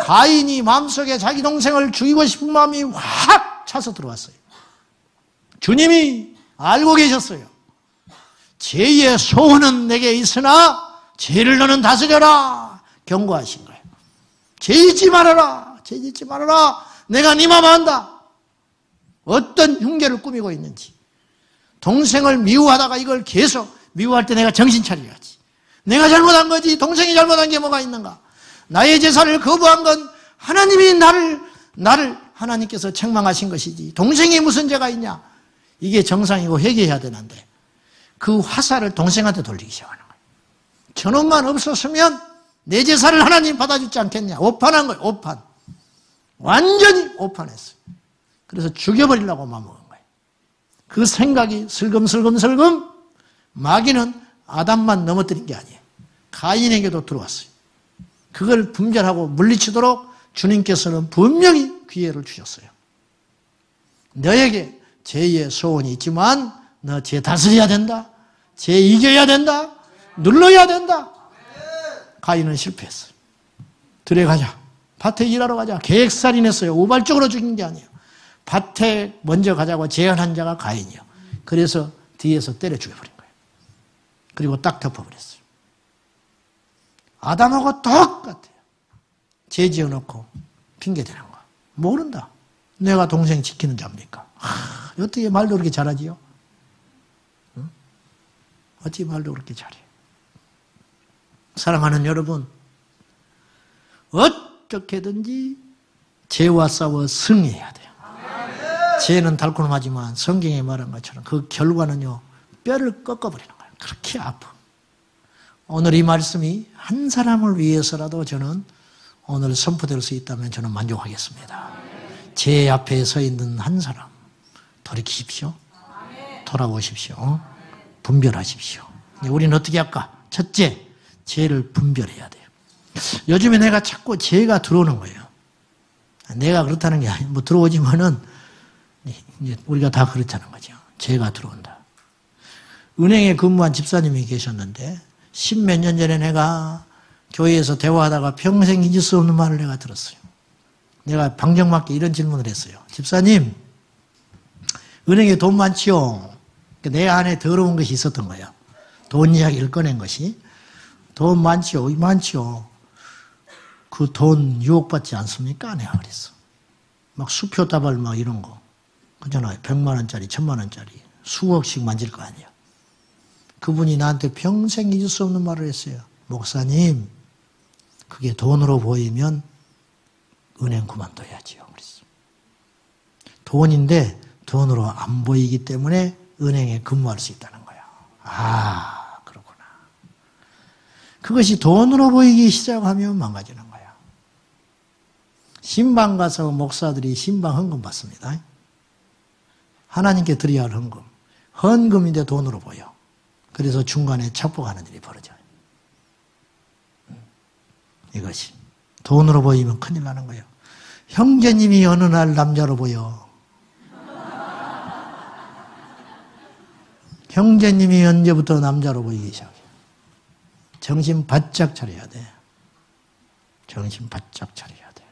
S1: 가인이 마음속에 자기 동생을 죽이고 싶은 마음이 확 차서 들어왔어요. 주님이 알고 계셨어요. 죄의 소원은 내게 있으나 죄를 너는 다스려라 경고하신 거예요. 죄 짓지 말아라. 죄 짓지 말아라. 내가 네 맘 안다. 어떤 흉계를 꾸미고 있는지. 동생을 미워하다가 이걸 계속 미워할 때 내가 정신 차려야지. 내가 잘못한 거지 동생이 잘못한 게 뭐가 있는가. 나의 제사를 거부한 건 하나님이 나를 하나님께서 책망하신 것이지 동생이 무슨 죄가 있냐. 이게 정상이고 회개해야 되는데 그 화살을 동생한테 돌리기 시작하는 거예요. 저놈만 없었으면 내 제사를 하나님 받아주지 않겠냐. 오판한 거예요. 오판. 완전히 오판했어요. 그래서 죽여버리려고 마음먹은 거예요. 그 생각이 슬금슬금 마귀는 아담만 넘어뜨린 게 아니에요. 가인에게도 들어왔어요. 그걸 분별하고 물리치도록 주님께서는 분명히 기회를 주셨어요. 너에게 죄의 소원이 있지만 너 죄 다스려야 된다. 죄 이겨야 된다. 눌러야 된다. 가인은 실패했어요. 들에 가자. 밭에 일하러 가자. 계획살인했어요. 우발적으로 죽인 게 아니에요. 밭에 먼저 가자고 제안한 자가 가인이요. 그래서 뒤에서 때려 죽여버린 거예요. 그리고 딱 덮어버렸어요. 아담하고 똑같아요. 죄 지어놓고 핑계대는 거. 모른다. 내가 동생 지키는 자입니까? 어떻게 말도 그렇게 잘하지요? 응? 어떻게 말도 그렇게 잘해? 사랑하는 여러분, 어떻게든지 죄와 싸워 승리해야 돼요. 죄는 달콤하지만 성경에 말한 것처럼 그 결과는요, 뼈를 꺾어버리는 거예요. 그렇게 아파. 오늘 이 말씀이 한 사람을 위해서라도 저는 오늘 선포될 수 있다면 저는 만족하겠습니다. 제 앞에 서 있는 한 사람 돌이키십시오. 돌아오십시오. 분별하십시오. 우리는 어떻게 할까? 첫째, 죄를 분별해야 돼요. 요즘에 내가 자꾸 죄가 들어오는 거예요. 내가 그렇다는 게 아니고 뭐 들어오지만은 이제 우리가 다 그렇다는 거죠. 죄가 들어온다. 은행에 근무한 집사님이 계셨는데 10몇 년 전에 내가 교회에서 대화하다가 평생 잊을 수 없는 말을 내가 들었어요. 내가 방정맞게 이런 질문을 했어요. 집사님, 은행에 돈 많지요? 내 안에 더러운 것이 있었던 거예요. 돈 이야기를 꺼낸 것이. 돈 많지요? 많지요. 그 돈 유혹받지 않습니까? 내가 그랬어. 막 수표 다발 막 이런 거. 그잖아요. 100만 원짜리, 1000만 원짜리. 수억씩 만질 거 아니에요. 그분이 나한테 평생 잊을 수 없는 말을 했어요. 목사님, 그게 돈으로 보이면 은행 그만둬야지요. 그랬어. 돈인데 돈으로 안 보이기 때문에 은행에 근무할 수 있다는 거야. 아, 그렇구나. 그것이 돈으로 보이기 시작하면 망가지는 거야. 신방 가서 목사들이 신방 헌금 받습니다. 하나님께 드려야 할 헌금. 헌금인데 돈으로 보여. 그래서 중간에 착복하는 일이 벌어져요. 이것이. 돈으로 보이면 큰일 나는 거예요. 형제님이 어느 날 남자로 보여. 형제님이 언제부터 남자로 보이기 시작해. 정신 바짝 차려야 돼. 정신 바짝 차려야 돼.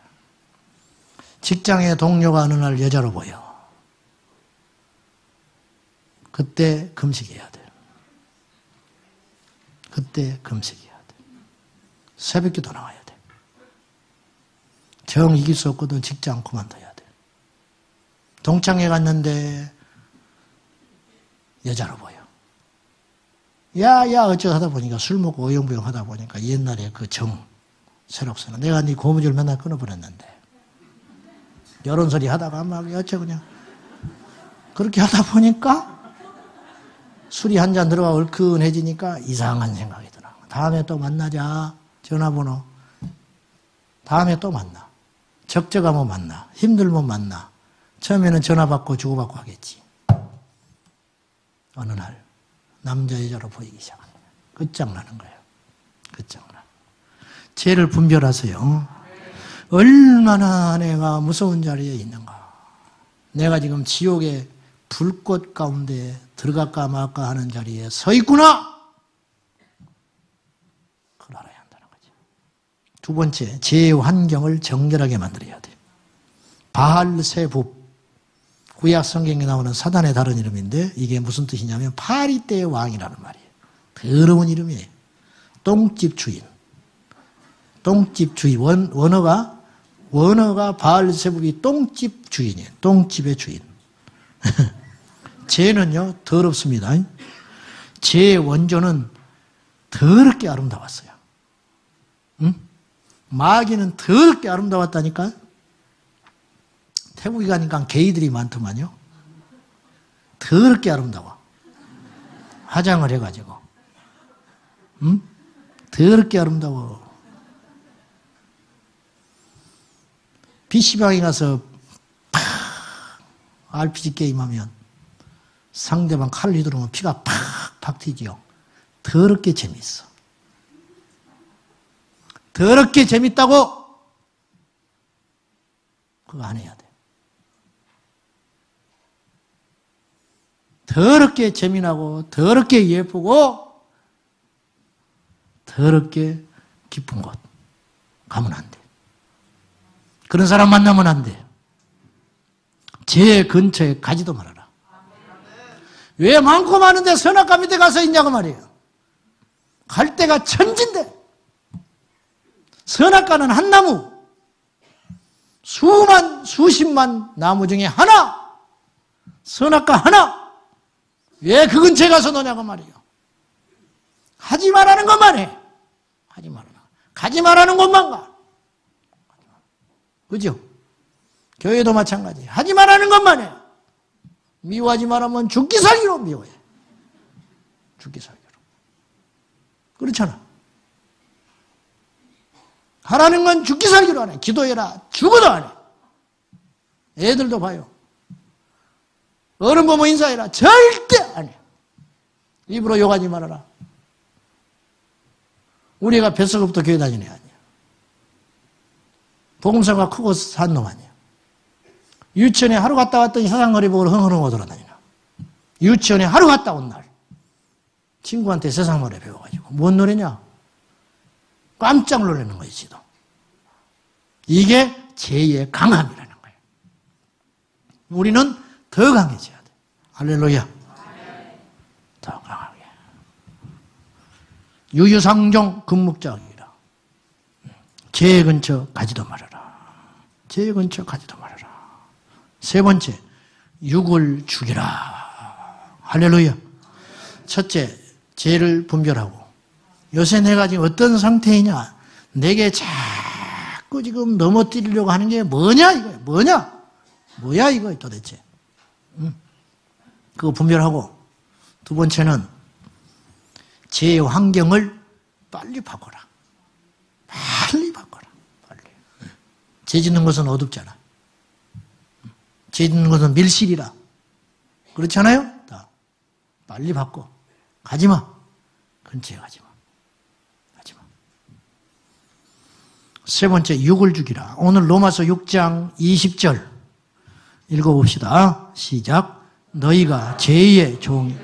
S1: 직장의 동료가 어느 날 여자로 보여. 그때 금식해야 돼. 그때 금식해야 돼. 새벽기도 나와야 돼. 정 이길 수 없거든. 직장 그만둬야 돼. 동창회 갔는데 여자로 보여. 야 어쩌다 하다 보니까 술 먹고 어영부영 하다 보니까 옛날에 그 정 새록새록 내가 네 고무줄 맨날 끊어버렸는데 이런 소리 하다가 막 어째 그냥 그렇게 하다 보니까 술이 한 잔 들어가 얼큰해지니까 이상한 생각이 들어. 다음에 또 만나자. 전화번호. 다음에 또 만나. 적적하면 만나. 힘들면 만나. 처음에는 전화 받고 주고받고 하겠지. 어느 날 남자 여자로 보이기 시작합니다. 끝장나는 거예요. 끝장나. 죄를 분별하세요. 얼마나 내가 무서운 자리에 있는가. 내가 지금 지옥의 불꽃 가운데 들어갈까 말까 하는 자리에 서 있구나. 그걸 알아야 한다는 거죠. 두 번째, 죄의 환경을 정결하게 만들어야 돼요. 바알세붑. 구약 성경에 나오는 사단의 다른 이름인데 이게 무슨 뜻이냐면 파리떼의 왕이라는 말이에요. 더러운 이름이에요. 똥집 주인. 똥집 주인. 원어가 바알세붑이 똥집 주인이에요. 똥집의 주인. 죄는요 더럽습니다. 죄의 원조는 더럽게 아름다웠어요. 응? 마귀는 더럽게 아름다웠다니까. 태국에 가니까 게이들이 많더만요. 더럽게 아름다워. 화장을 해가지고. 응? 더럽게 아름다워. PC방에 가서 RPG 게임하면 상대방 칼을 휘두르면 피가 팍팍 튀지요. 더럽게 재밌어. 더럽게 재밌다고 그거 안 해야 돼. 더럽게 재미나고 더럽게 예쁘고 더럽게 깊은 곳 가면 안 돼. 그런 사람 만나면 안 돼. 제 근처에 가지도 말아라. 왜 많고 많은데 선악과 밑에 가서 있냐고 말이에요. 갈 데가 천진데 선악과는 한 나무, 수십만 나무 중에 하나, 선악과 하나. 왜 그 근처에 가서 노냐고 말이에요. 하지 말라는 것만 해. 하지 말아라. 가지 말라는 곳만 가. 그죠? 교회도 마찬가지. 하지 말라는 것만 해. 미워하지 말하면 죽기 살기로 미워해. 죽기 살기로. 그렇잖아. 하라는 건 죽기 살기로 안 해. 기도해라. 죽어도 안 해. 애들도 봐요. 어른 보면 인사해라. 절대 안 해. 입으로 욕하지 말아라. 우리가 뱃속부터 교회 다니는 애 아니야. 복음서가 크고 산 놈 아니야. 유치원에 하루 갔다 왔더니 세상머리 보고 흥흥하고 돌아다니나. 유치원에 하루 갔다 온 날 친구한테 세상머리 배워가지고 뭔 노래냐? 깜짝 놀라는 거지, 지도. 이게 죄의 강함이라는 거예요. 우리는 더 강해져야 돼. 할렐루야. 더 강하게. 유유상종 금묵자이라. 죄 근처 가지도 말아라. 죄 근처 가지도 말아라. 세 번째, 육을 죽이라. 할렐루야. 첫째, 죄를 분별하고. 요새 내가 지금 어떤 상태이냐? 내게 자꾸 지금 넘어뜨리려고 하는 게 뭐냐 이거야. 뭐야 이거 도대체. 그거 분별하고. 두 번째는 죄의 환경을 빨리 바꿔라. 빨리 바꿔라. 빨리. 죄 짓는 것은 어둡잖아. 죄 짓는 것은 밀실이라. 그렇잖아요? 다. 빨리 바꿔. 가지마. 근처에 가지마. 가지마. 세 번째, 육을 죽이라. 오늘 로마서 6장 20절 읽어봅시다. 시작. 너희가 죄의 종이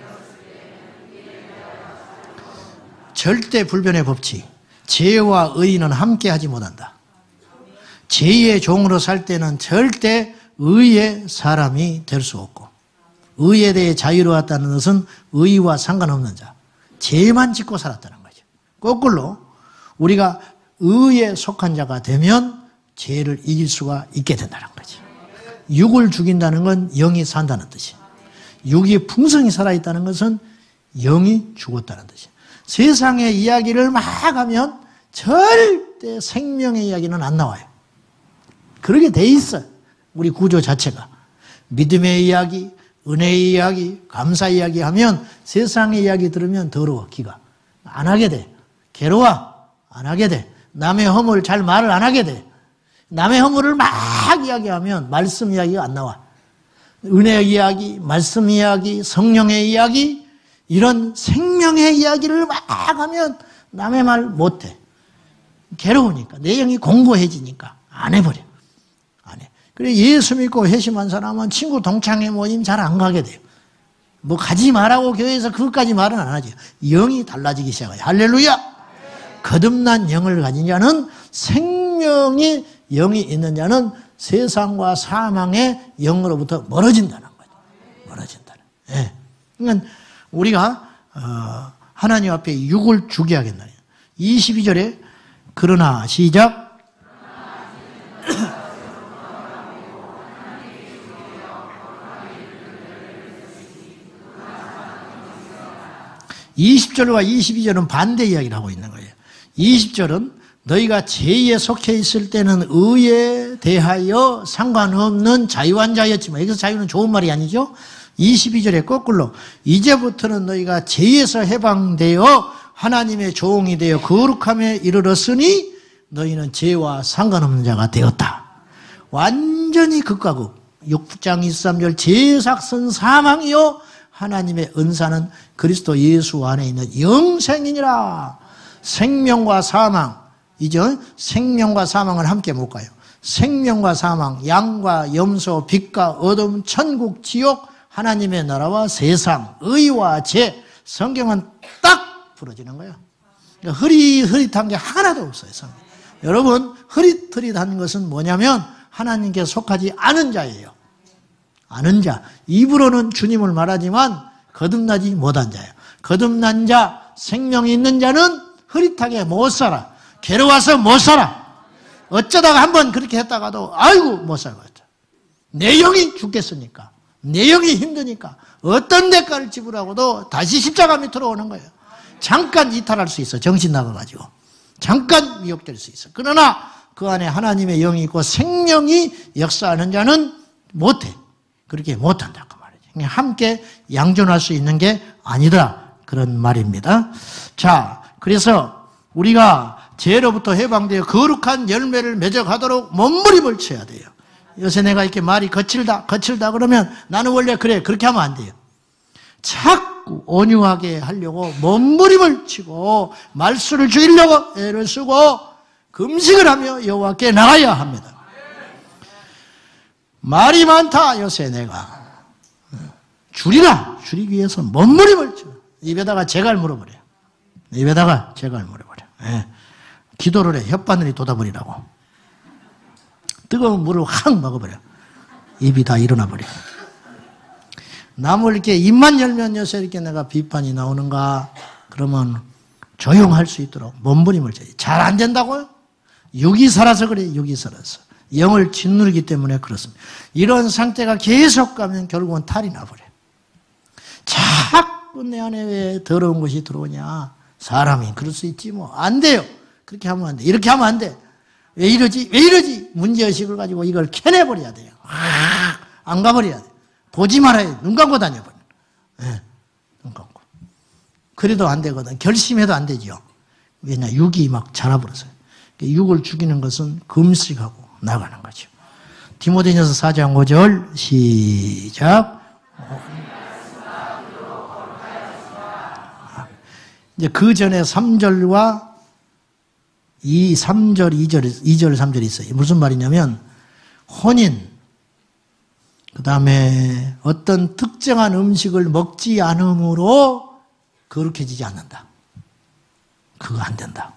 S1: 절대 불변의 법칙. 죄와 의는 함께하지 못한다. 죄의 종으로 살 때는 절대 의의 사람이 될 수 없고, 의에 대해 자유로웠다는 것은 의와 상관없는 자, 죄만 짓고 살았다는 거죠. 거꾸로 우리가 의에 속한 자가 되면 죄를 이길 수가 있게 된다는 거죠. 육을 죽인다는 건 영이 산다는 뜻이에요. 육이 풍성히 살아있다는 것은 영이 죽었다는 뜻이에요. 세상의 이야기를 막 하면 절대 생명의 이야기는 안 나와요. 그러게 돼 있어요. 우리 구조 자체가. 믿음의 이야기, 은혜의 이야기, 감사 이야기 하면 세상의 이야기 들으면 더러워, 기가. 안 하게 돼. 괴로워. 안 하게 돼. 남의 허물 잘 말을 안 하게 돼. 남의 허물을 막 이야기하면 말씀 이야기가 안 나와. 은혜의 이야기, 말씀 이야기, 성령의 이야기, 이런 생명의 이야기를 막 하면 남의 말 못해. 괴로우니까. 내용이 공고해지니까 안 해버려. 안 해. 그래, 예수 믿고 회심한 사람은 친구 동창회 모임 잘 안 가게 돼요. 뭐 가지 말라고 교회에서 그것까지 말은 안 하죠. 영이 달라지기 시작해요. 할렐루야! 거듭난 영을 가진 자는, 생명이 영이 있는 자는 세상과 사망의 영으로부터 멀어진다는 거죠. 멀어진다는. 예. 그러니까 우리가 하나님 앞에 육을 죽여야겠다. 22절에 그러나 시작. 20절과 22절은 반대 이야기를 하고 있는 거예요. 20절은 너희가 죄에 속해 있을 때는 의에 대하여 상관없는 자유한 자였지만, 여기서 자유는 좋은 말이 아니죠. 22절에 거꾸로 이제부터는 너희가 죄에서 해방되어 하나님의 종이 되어 거룩함에 이르렀으니 너희는 죄와 상관없는 자가 되었다. 완전히 극과 극. 6장 23절 죄삭은 사망이요 하나님의 은사는 그리스도 예수 안에 있는 영생이니라. 생명과 사망, 이제 생명과 사망을 함께 못 가요. 생명과 사망, 양과 염소, 빛과 어둠, 천국, 지옥, 하나님의 나라와 세상, 의와 죄, 성경은 딱 부러지는 거예요. 그러니까 흐릿한 게 하나도 없어요. 성경. 여러분, 흐릿한 것은 뭐냐면 하나님께 속하지 않은 자예요. 아는 자. 입으로는 주님을 말하지만 거듭나지 못한 자예요. 거듭난 자, 생명이 있는 자는 흐릿하게 못 살아. 괴로워서 못 살아. 어쩌다가 한번 그렇게 했다가도 아이고 못 살겠다. 내 영이 죽겠으니까. 내 영이 힘드니까 어떤 대가를 지불하고도 다시 십자가 밑으로 오는 거예요. 잠깐 이탈할 수 있어. 정신 나가가지고. 잠깐 미혹될 수 있어. 그러나 그 안에 하나님의 영이 있고 생명이 역사하는 자는 못해. 그렇게 못한다 그 말이죠. 함께 양존할 수 있는 게 아니더라 그런 말입니다. 자, 그래서 우리가 죄로부터 해방되어 거룩한 열매를 맺어가도록 몸부림을 쳐야 돼요. 요새 내가 이렇게 말이 거칠다 그러면 나는 원래 그래 그렇게 하면 안 돼요. 자꾸 온유하게 하려고 몸부림을 치고 말수를 죽이려고 애를 쓰고 금식을 하며 여호와께 나가야 합니다. 말이 많다 요새 내가 줄이기 위해서 몸부림을 쳐. 입에다가 재갈 물어버려요. 입에다가 재갈 물어버려. 예. 기도를 해. 혓바늘이 돋아버리라고. 뜨거운 물을 확 먹어버려. 입이 다 일어나버려. 남을 이렇게 입만 열면 요새 이렇게 내가 비판이 나오는가 그러면 조용할 수 있도록 몸부림을 쳐요. 잘 안 된다고요? 육이 살아서 그래. 육이 살아서. 영을 짓누르기 때문에 그렇습니다. 이런 상태가 계속 가면 결국은 탈이 나버려요. 자꾸 내 안에 왜 더러운 것이 들어오냐. 사람이 그럴 수 있지 뭐. 안 돼요. 그렇게 하면 안 돼. 이렇게 하면 안 돼. 왜 이러지? 문제의식을 가지고 이걸 캐내버려야 돼요. 안 가버려야 돼. 보지 말아야 돼. 눈 감고 다녀버려. 네, 눈 감고. 그래도 안 되거든. 결심해도 안 되죠. 왜냐, 육이 막 자라버렸어요. 육을 죽이는 것은 금식하고 나가는 거죠. 디모데전서 4장 5절 시작. 이제 그 전에 3절과 3절, 2절, 3절이 있어요. 무슨 말이냐면 혼인, 그 다음에 어떤 특정한 음식을 먹지 않음으로 거룩해지지 않는다. 그거 안 된다.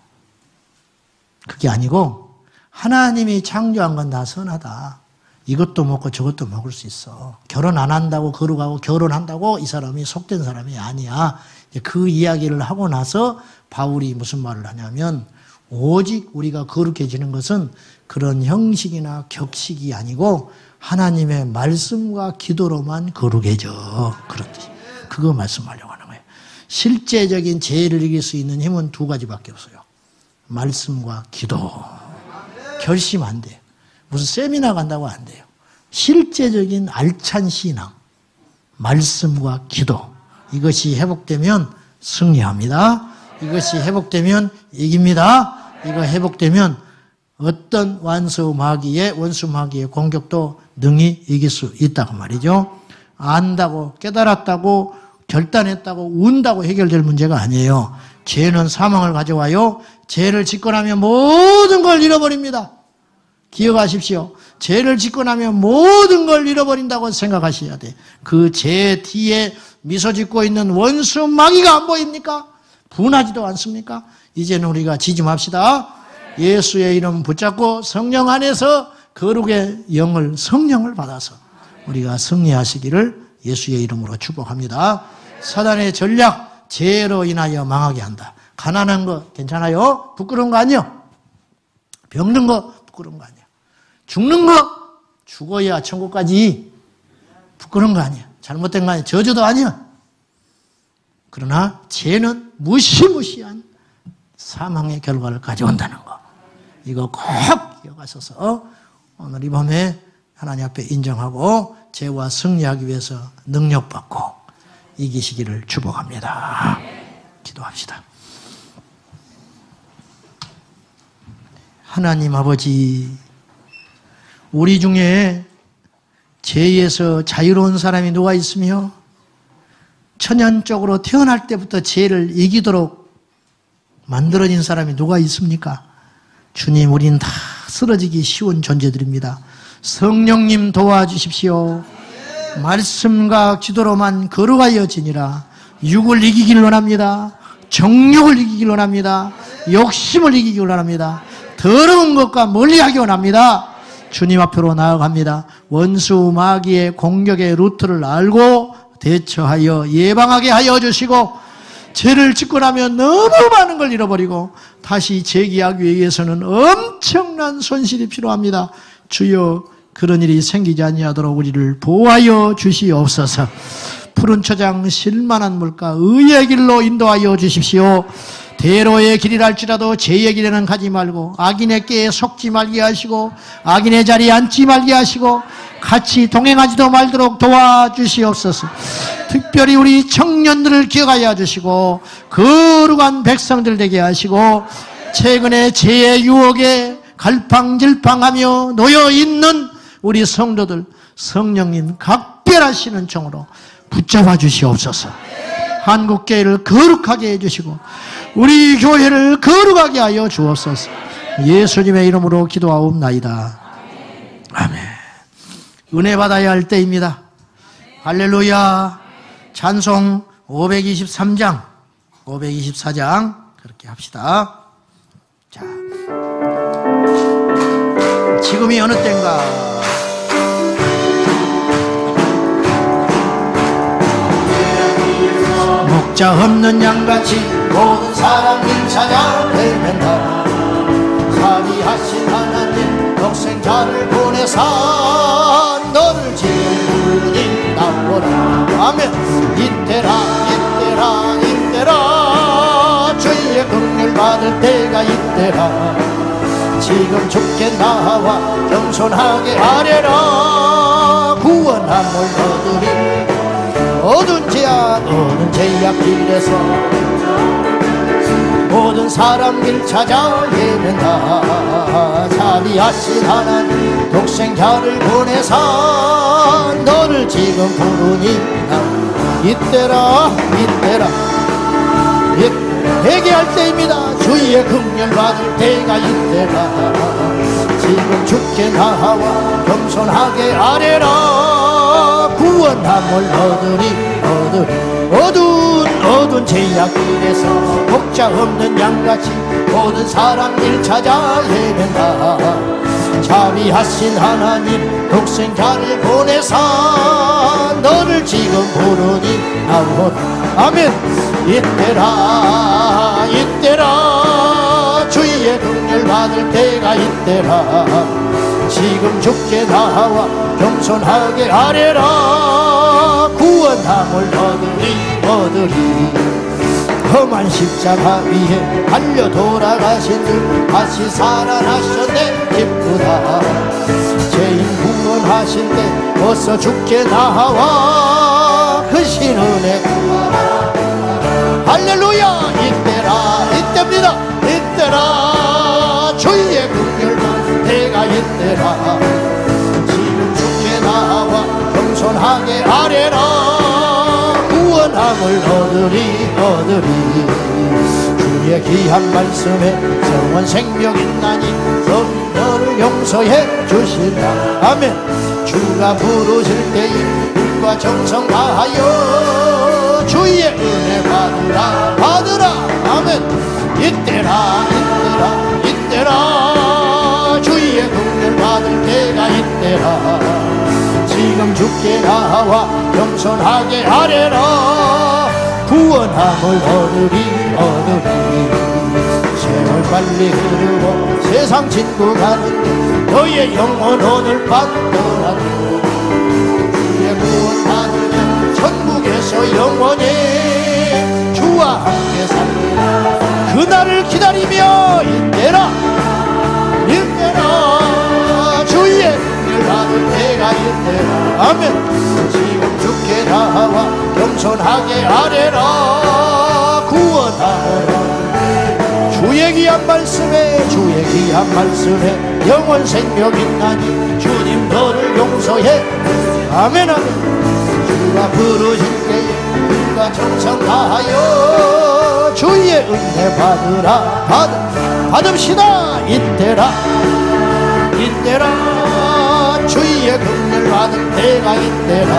S1: 그게 아니고 하나님이 창조한 건 다 선하다. 이것도 먹고 저것도 먹을 수 있어. 결혼 안 한다고 거룩하고 결혼한다고 이 사람이 속된 사람이 아니야. 그 이야기를 하고 나서 바울이 무슨 말을 하냐면 오직 우리가 거룩해지는 것은 그런 형식이나 격식이 아니고 하나님의 말씀과 기도로만 거룩해져. 그런 뜻이. 그거 말씀하려고 하는 거예요. 실제적인 죄를 이길 수 있는 힘은 두 가지밖에 없어요. 말씀과 기도. 결심 안 돼요. 무슨 세미나 간다고 안 돼요. 실제적인 알찬 신앙, 말씀과 기도. 이것이 회복되면 승리합니다. 이것이 회복되면 이깁니다. 이거 회복되면 어떤 원수 마귀의 공격도 능히 이길 수 있다고 말이죠. 안다고 깨달았다고 결단했다고 운다고 해결될 문제가 아니에요. 죄는 사망을 가져와요. 죄를 짓고 나면 모든 걸 잃어버립니다. 기억하십시오. 죄를 짓고 나면 모든 걸 잃어버린다고 생각하셔야 돼. 그 죄 뒤에 미소 짓고 있는 원수 마귀가 안 보입니까? 분하지도 않습니까? 이제는 우리가 지지 맙시다. 예수의 이름 붙잡고 성령 안에서 거룩의 영을 성령을 받아서 우리가 승리하시기를 예수의 이름으로 축복합니다. 사단의 전략, 죄로 인하여 망하게 한다. 가난한 거 괜찮아요? 부끄러운 거 아니요? 병든 거 부끄러운 거 아니야. 죽는 거 죽어야 천국 가지. 부끄러운 거 아니야. 잘못된 거 아니야. 저주도 아니야. 그러나 죄는 무시무시한 사망의 결과를 가져온다는 거. 이거 꼭 기억하셔서 오늘 이 밤에 하나님 앞에 인정하고 죄와 승리하기 위해서 능력받고 이기시기를 축복합니다. 기도합시다. 하나님 아버지, 우리 중에 죄에서 자유로운 사람이 누가 있으며 천연적으로 태어날 때부터 죄를 이기도록 만들어진 사람이 누가 있습니까? 주님, 우린 다 쓰러지기 쉬운 존재들입니다. 성령님 도와주십시오. 말씀과 기도로만 거룩하여 지니라. 육을 이기길 원합니다. 정욕을 이기길 원합니다. 욕심을 이기길 원합니다. 더러운 것과 멀리하기 원합니다. 주님 앞으로 나아갑니다. 원수 마귀의 공격의 루트를 알고 대처하여 예방하게 하여 주시고, 죄를 짓고 나면 너무 많은 걸 잃어버리고 다시 재기하기 위해서는 엄청난 손실이 필요합니다. 주여, 그런 일이 생기지 아니하도록 우리를 보호하여 주시옵소서. 푸른 초장 실만한 물가 의의 길로 인도하여 주십시오. 대로의 길이랄지라도 죄의 길에는 가지 말고 악인의 꾀에 속지 말게 하시고 악인의 자리에 앉지 말게 하시고 같이 동행하지도 말도록 도와주시옵소서. 특별히 우리 청년들을 기억하여 주시고 거룩한 백성들 되게 하시고, 최근에 죄의 유혹에 갈팡질팡하며 놓여있는 우리 성도들 성령님 각별하시는 종으로 붙잡아 주시옵소서. 한국교회를 거룩하게 해주시고 우리 교회를 거룩하게 하여 주옵소서. 예수님의 이름으로 기도하옵나이다. 아멘. 은혜 받아야 할 때입니다. 할렐루야. 찬송 523장 524장 그렇게 합시다. 자, 지금이 어느 때인가. 목자 없는 양같이 모든 사람을 찾아 헤맨다. 자비하신 하나님 독생자를 보내사 너를 지으니 나오라. 아멘. 이때라 이때라 이때라 주의 긍휼 받을 때가 이때라. 지금 죽게 나와 겸손하게 하려라. 구원함을 얻으리. 모든 죄악 길에서 모든 사람 길 찾아 헤맨다. 자비하신 하나님 독생자를 보내사 너를 지금 부르니 이때라 이때라. 회개할 때입니다. 주의 긍휼 받을 때가 이때라. 지금 죽게 나와 겸손하게 아뢰라. 구원함을 얻으리. 어두운 죄악 길에서 목자 없는 양같이 모든 사람 일 찾아 헤맨다. 자비하신 하나님 독생자를 보내사 너를 지금 부르니 나오라. 아멘. 이때라 이때라 주의 긍휼 받을 때가 이때라. 지금 죽게 나와 겸손하게 아뢰라. 구원함을 얻으리. 험한 십자가 위에 달려 돌아가신 줄 다시 살아나셨네 기쁘다. 죄인 구원하신 때 어서 죽게 나와 그 신은혜 할렐루야. 이때라 이때입니다. 이때라 주의 긍휼 받을 때가 이때라. 지금 죽게 나와 겸손하게 아뢰라. 구원함을 얻으리. 주의 귀한 말씀에 영원 생명 있나니 너를 용서해 주신다. 아멘. 주가 부르실 때에 눈과 정성 다하여 주의 은혜 받으라. 아멘. 이때라 주의 긍휼 받을 때가 이때라. 지금 죽게 나와 겸손하게 아뢰라. 구원함을 얻으리. 세월 빨리 흐르고 세상 짓고 가는데 너의 영혼 오늘 밤 떠나고 주의 구원 받으면 천국에서 영원히 주와 함께 살리라. 그날을 기다리며 이때라 주의 긍휼 받을 때가 이때라. 아멘. 지금 죽게 나와 겸손하게 아뢰라. 구원하라. 주의 귀한 말씀에 영원 생명 있나니 주님 너를 용서해. 아멘. 주가 부르실 때에 눈과 정성 다하여 주의 은혜 받읍시다. 이때라 주의 긍휼 받은 때가 있대라.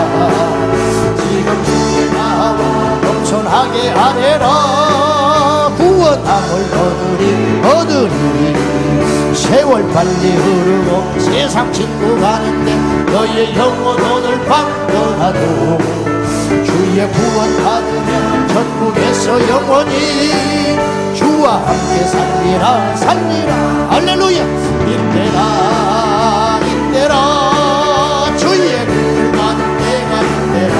S1: 지금 주께 나와 겸손하게 하래라. 구원함을 얻으리. 세월 빨리 흐르고 세상 친구 가는데 너의 영혼 오늘 밤 떠나도 주의 구원 받으면 천국에서 영원히 주와 함께 살리라 살리라. 할렐루야. 인내라 인내라. 주의 구원 받은 때가 있대라.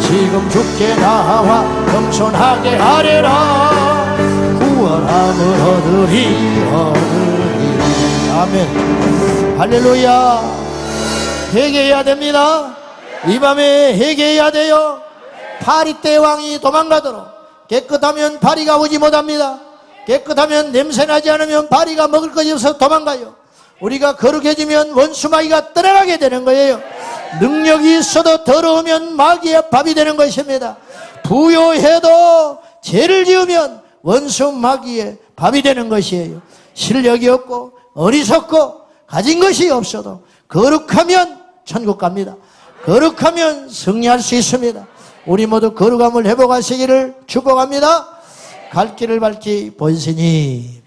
S1: 지금 주께 나와 겸손하게 하래라. 구원함을 얻으리. 아멘. 할렐루야. 회개해야 됩니다. 이 밤에 회개해야 돼요. 파리떼 왕이 도망가도록. 깨끗하면 파리가 오지 못합니다. 깨끗하면 냄새나지 않으면 파리가 먹을 것이 없어서 도망가요. 우리가 거룩해지면 원수마귀가 떠나가게 되는 거예요. 능력이 있어도 더러우면 마귀의 밥이 되는 것입니다. 부요해도 죄를 지으면 원수 마귀의 밥이 되는 것이에요. 실력이 없고 어리석고 가진 것이 없어도 거룩하면 천국 갑니다. 거룩하면 승리할 수 있습니다. 우리 모두 거룩함을 회복하시기를 축복합니다. 갈 길을 밝히 보이시니.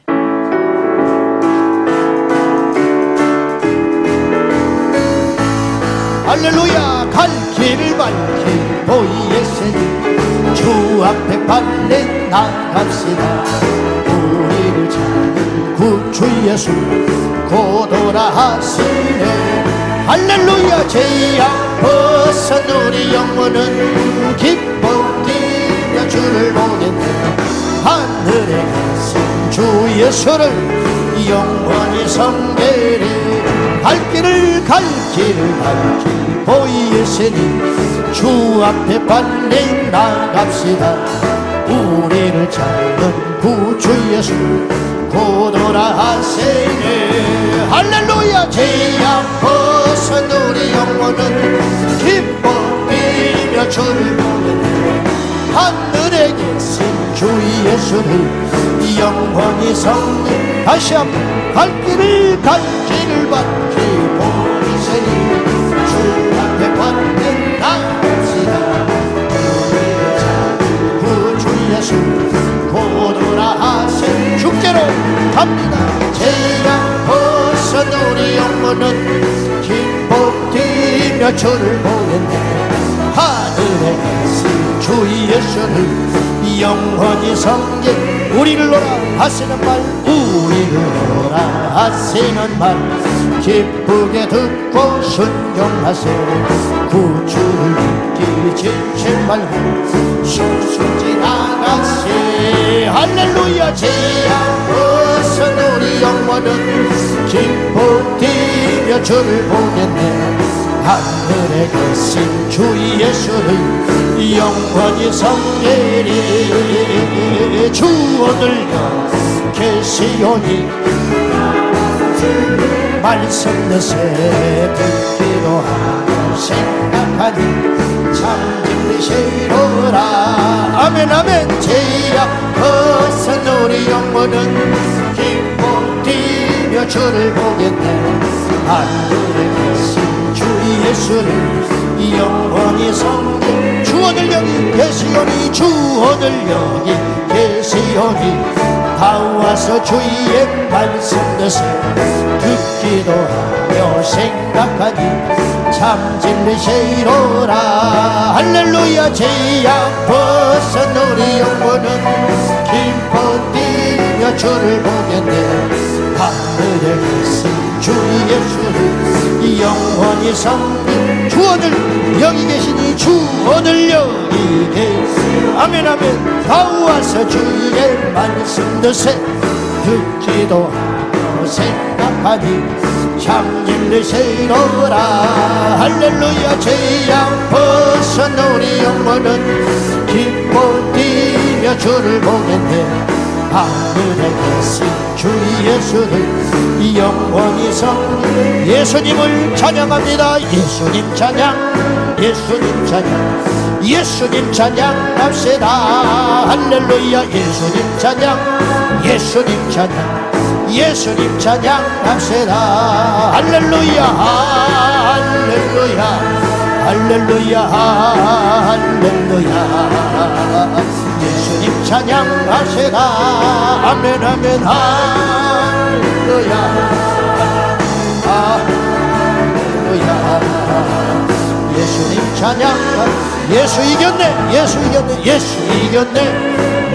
S1: 할렐루야. 갈 길을 밝히 보이시니 주 앞에 발레 나갑시다. 우리를 찾는 구주 예수 고도라 하시네. 할렐루야. 죄악 벗은 우리 영혼은 기뻐 뛰며 주를 보겠네. 하늘에 계신 주 예수를 영원히 섬기리. 갈 길을 밝히 보이시니 주 앞에 빨리 나갑시다. 우리를 찾는 구주 예수 고도라 하시네. 할렐루야. 죄악 벗은 우리 영혼은 기뻐 뛰며 주를 보겠네. 하늘에 계신 주 예수를 영원히 섬기. 다시 한번 갈 길을 밝히 보이시니 주 앞에 받는 나갑시다. 우리를 찾는 구주 예수 고도라 하신 주께로 갑니다. 죄악 벗은 우리 영혼은 기뻐 뛰며 주를 보겠네. 하늘에 계신 주 예수를 영원히 섬기. 우리를 오라 하시는 말 우리를 오라 하시는 말 기쁘게 듣고 순종하세요. 구주를 믿기 지치 말고 술술 지나가세. 할렐루야. 죄악 벗은 우리 영혼은 기뻐 뛰며 주를 보겠네. 하늘에 계신 주 예수를 영원히 섬기리. 주 오늘요 계시오니 말씀 듣세. 듣기도 하고 생각하니 참 들으시로라. 아멘 아멘. 죄악 벗은 우리 영혼은 기뻐 뛰며 주를 보겠네. 하늘에 계신 주 예수를 영원히 섬기. 주 오늘 여기 계시오니 주 오늘 여기 계시오니 다 와서 주의 말씀 듣세. 듣기도 하며 생각하니 참 진리시로라. 할렐루야. 죄악 벗은 우리 영혼은 기뻐 뛰며 주를 보겠네. 하늘에 계신 주 예수를 영원히 섬기. 주 오늘 여기 계시니 주 오늘 여기 계시니 아멘 아멘. 다 와서 주의 말씀 듣세. 듣기도 하고 생각하니 참 진리시로라. 할렐루야. 죄악 벗은 우리 영혼은 기뻐 뛰며 주를 보겠네. 하늘에 계신 주 예수를 영원히 섬기. 예수님을 찬양합니다. 예수님 찬양 예수님 찬양 예수님 찬양합시다. 할렐루야. 예수님 찬양 예수님 찬양 예수님 찬양합시다. 할렐루야. 할렐루야 할렐루야 예수님 찬양하시라 아멘 아멘 할렐루야 할렐루야 예수님 찬양 예수 이겼네 예수 이겼네 예수 이겼네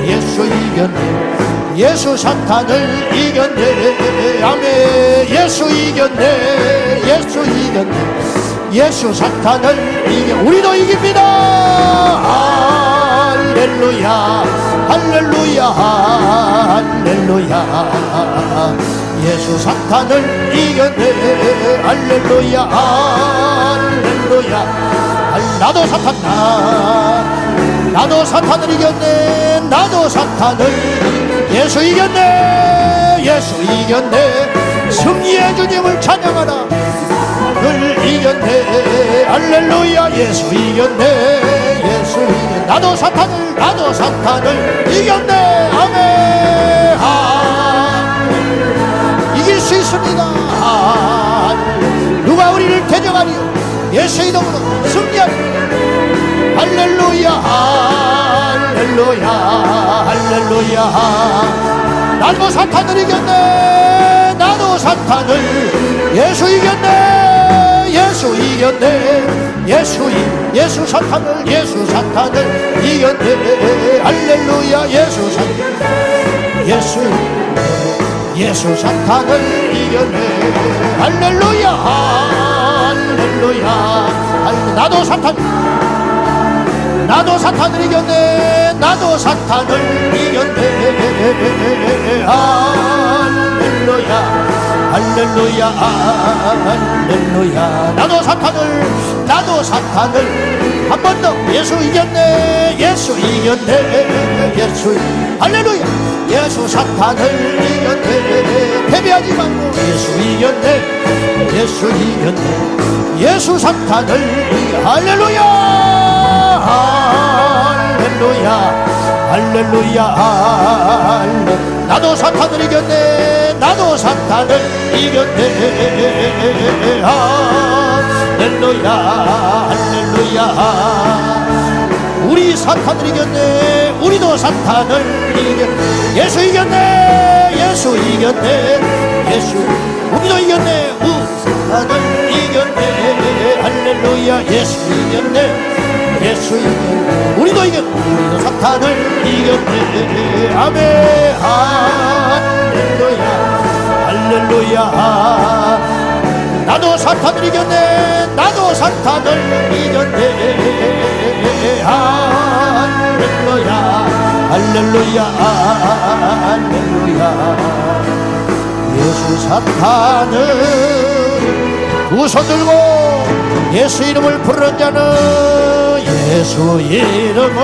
S1: 예수 이겼네 예수 사탄을 이겼네 아멘 예수 이겼네 예수 이겼네 예수 사탄을 이겨 우리도 이깁니다 할렐루야 할렐루야 할렐루야 예수 사탄을 이겼네 할렐루야 할렐루야 나도 사탄 나도 사탄을 이겼네 나도 사탄을 예수 이겼네 예수 이겼네 승리의 주님을 찬양하라 늘 이겼네 할렐루야 예수 이겼네 예수 이겼네 나도 사탄을 이겼네 아멘 이길 수 있습니다 누가 우리를 대적하리요 예수 이름으로 승리하리 할렐루야 할렐루야 할렐루야 나도 사탄을 이겼네 나도 사탄을 예수 이겼네 예수 이겼네 예수 사탄을 이겼네 할렐루야 예수 사탄을 이겼네 할렐루야 할렐루야 나도 사탄을 이겼네 나도 사탄을 이겼네 할렐루야 할렐루야 할렐루야 나도 사탄을 한 번 더 예수 이겼네 예수 이겼네 예수 할렐루야 예수 사탄을 이겼네 패배하지 말고 예수 이겼네 예수 이겼네 예수 사탄을 할렐루야 할렐루야 할렐루야 나도 사탄을 이겼네 나도 사탄을 이겼네 할렐루야 할렐루야 우리 사탄을 이겼네 우리도 사탄을 이겼네 예수 이겼네 예수 이겼네 예수 우리도 이겼네 사탄을 이겼네 할렐루야 예수 이겼네 예수 이겼네 우리도 이겼네 우리도 사탄을 이겼네 아멘 할렐루야 할렐루야 나도 사탄을 이겼네 나도 사탄을 이겼네 할렐루야 할렐루야 할렐루야 예수 사탄을 두 손 들고 예수 이름을 부르는 자는 예수 이름을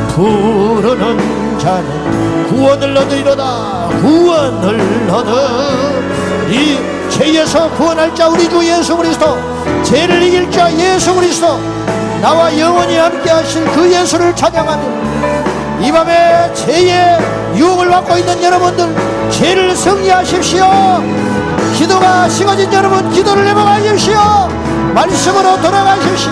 S1: 부르는 자는 구원을 얻으리로다 구원을 얻으리 죄에서 구원할 자 우리 주 예수 그리스도 죄를 이길 자 예수 그리스도 나와 영원히 함께 하실 그 예수를 찬양하며 이 밤에 죄의 유혹을 받고 있는 여러분들 죄를 승리하십시오 기도가 식어진 여러분 기도를 회복하십시오 말씀으로 돌아가십시오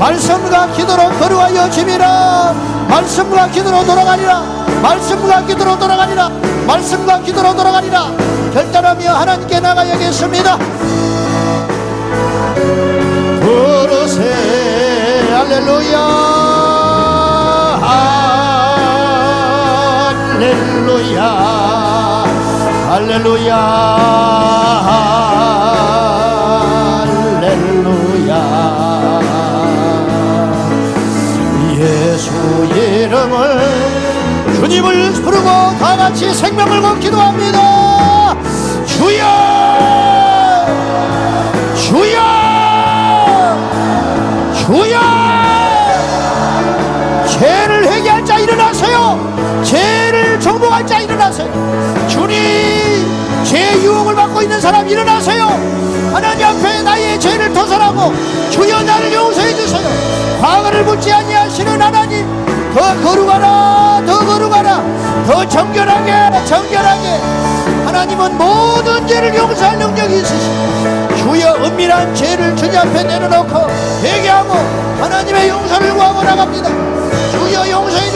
S1: 말씀과 기도로 거루하여 집이라 말씀과 기도로 돌아가리라 말씀과 기도로 돌아가리라 말씀과 기도로 돌아가리라 결단하며 하나님께 나가야겠습니다 부르세 할렐루야 할렐루야 할렐루야 할렐루야 예수 이름을 주님을 부르고 다같이 생명을 걸고 기도합니다 주여 주여 주여 죄를 회개할 자 일어나세요 죄를 정복할 자 일어나세요 주님 죄의 유혹을 받고 있는 사람 일어나세요 하나님 앞에 나의 죄를 토설하고 주여 나를 용서해 주세요 과거를 묻지 아니하시는 하나님 더 거룩하라, 더 거룩하라, 더 정결하게, 정결하게. 하나님은 모든 죄를 용서할 능력이 있으시고 주여 은밀한 죄를 주님 앞에 내려놓고 회개하고 하나님의 용서를 구하고 나갑니다. 주여 용서해